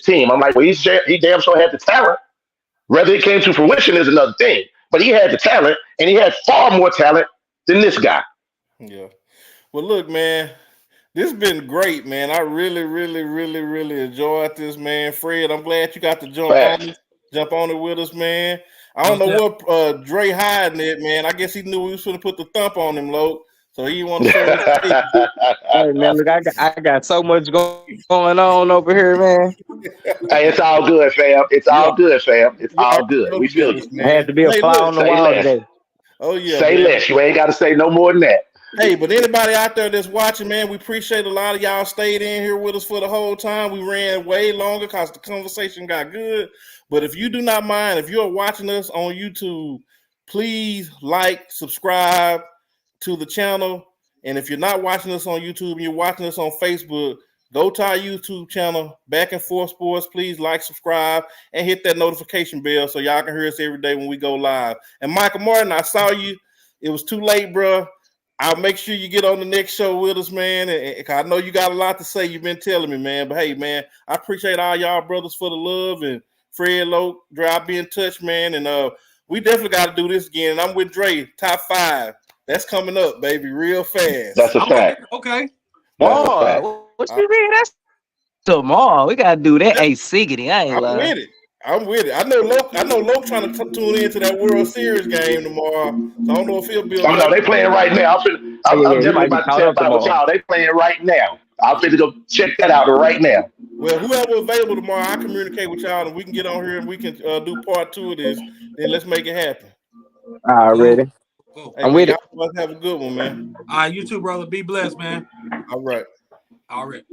team. I'm like, well, he damn sure had the talent. Whether it came to fruition is another thing. But he had the talent, and he had far more talent than this guy. Yeah. Well, look, man, this has been great, man. I really, really, really, really enjoyed this, man. Fred, I'm glad you got to jump on it with us, man. I don't know what Dre hiding it, man. I guess he knew we was going to put the thump on him, Loke. So he want to show Hey, man, look, I got so much going on over here, man. Hey, it's all good, fam. It's all good, fam. It's all good. We feel you. I had to be a fly on the wall today. Oh, yeah. Say less. You ain't got to say no more than that. Hey, but anybody out there that's watching, man, we appreciate a lot of y'all stayed in here with us for the whole time. We ran way longer because the conversation got good. But if you do not mind, if you're watching us on YouTube, please like, subscribe to the channel. And if you're not watching us on YouTube and you're watching us on Facebook, go to our YouTube channel, Back and Forth Sports. Please like, subscribe, and hit that notification bell so y'all can hear us every day when we go live. And Michael Martin, I saw you. It was too late, bro. I'll make sure you get on the next show with us, man. And I know you got a lot to say. You've been telling me, man. But, hey, man, I appreciate all y'all brothers for the love. And Fred, Loke, Dre, I'll be in touch, man. And we definitely got to do this again. And I'm with Dre, top 5. That's coming up, baby, real fast. That's a fact. Okay. What you mean? That's tomorrow. We got to do that. Hey, Siggity, I ain't lying. I'm with it. I know Loke trying to tune into that World Series game tomorrow. So I don't know if he'll be on. Oh, no, they playing right now. I'm definitely about to tell about y'all. They playing right now. I'm going to go check that out right now. Well, whoever available tomorrow, I'll communicate with y'all and we can get on here and we can do part 2 of this. Then let's make it happen. Already. Go. Hey, I'm man, with it. y'all boys have a good one, man. All right, you too, brother. Be blessed, man. All right. All right.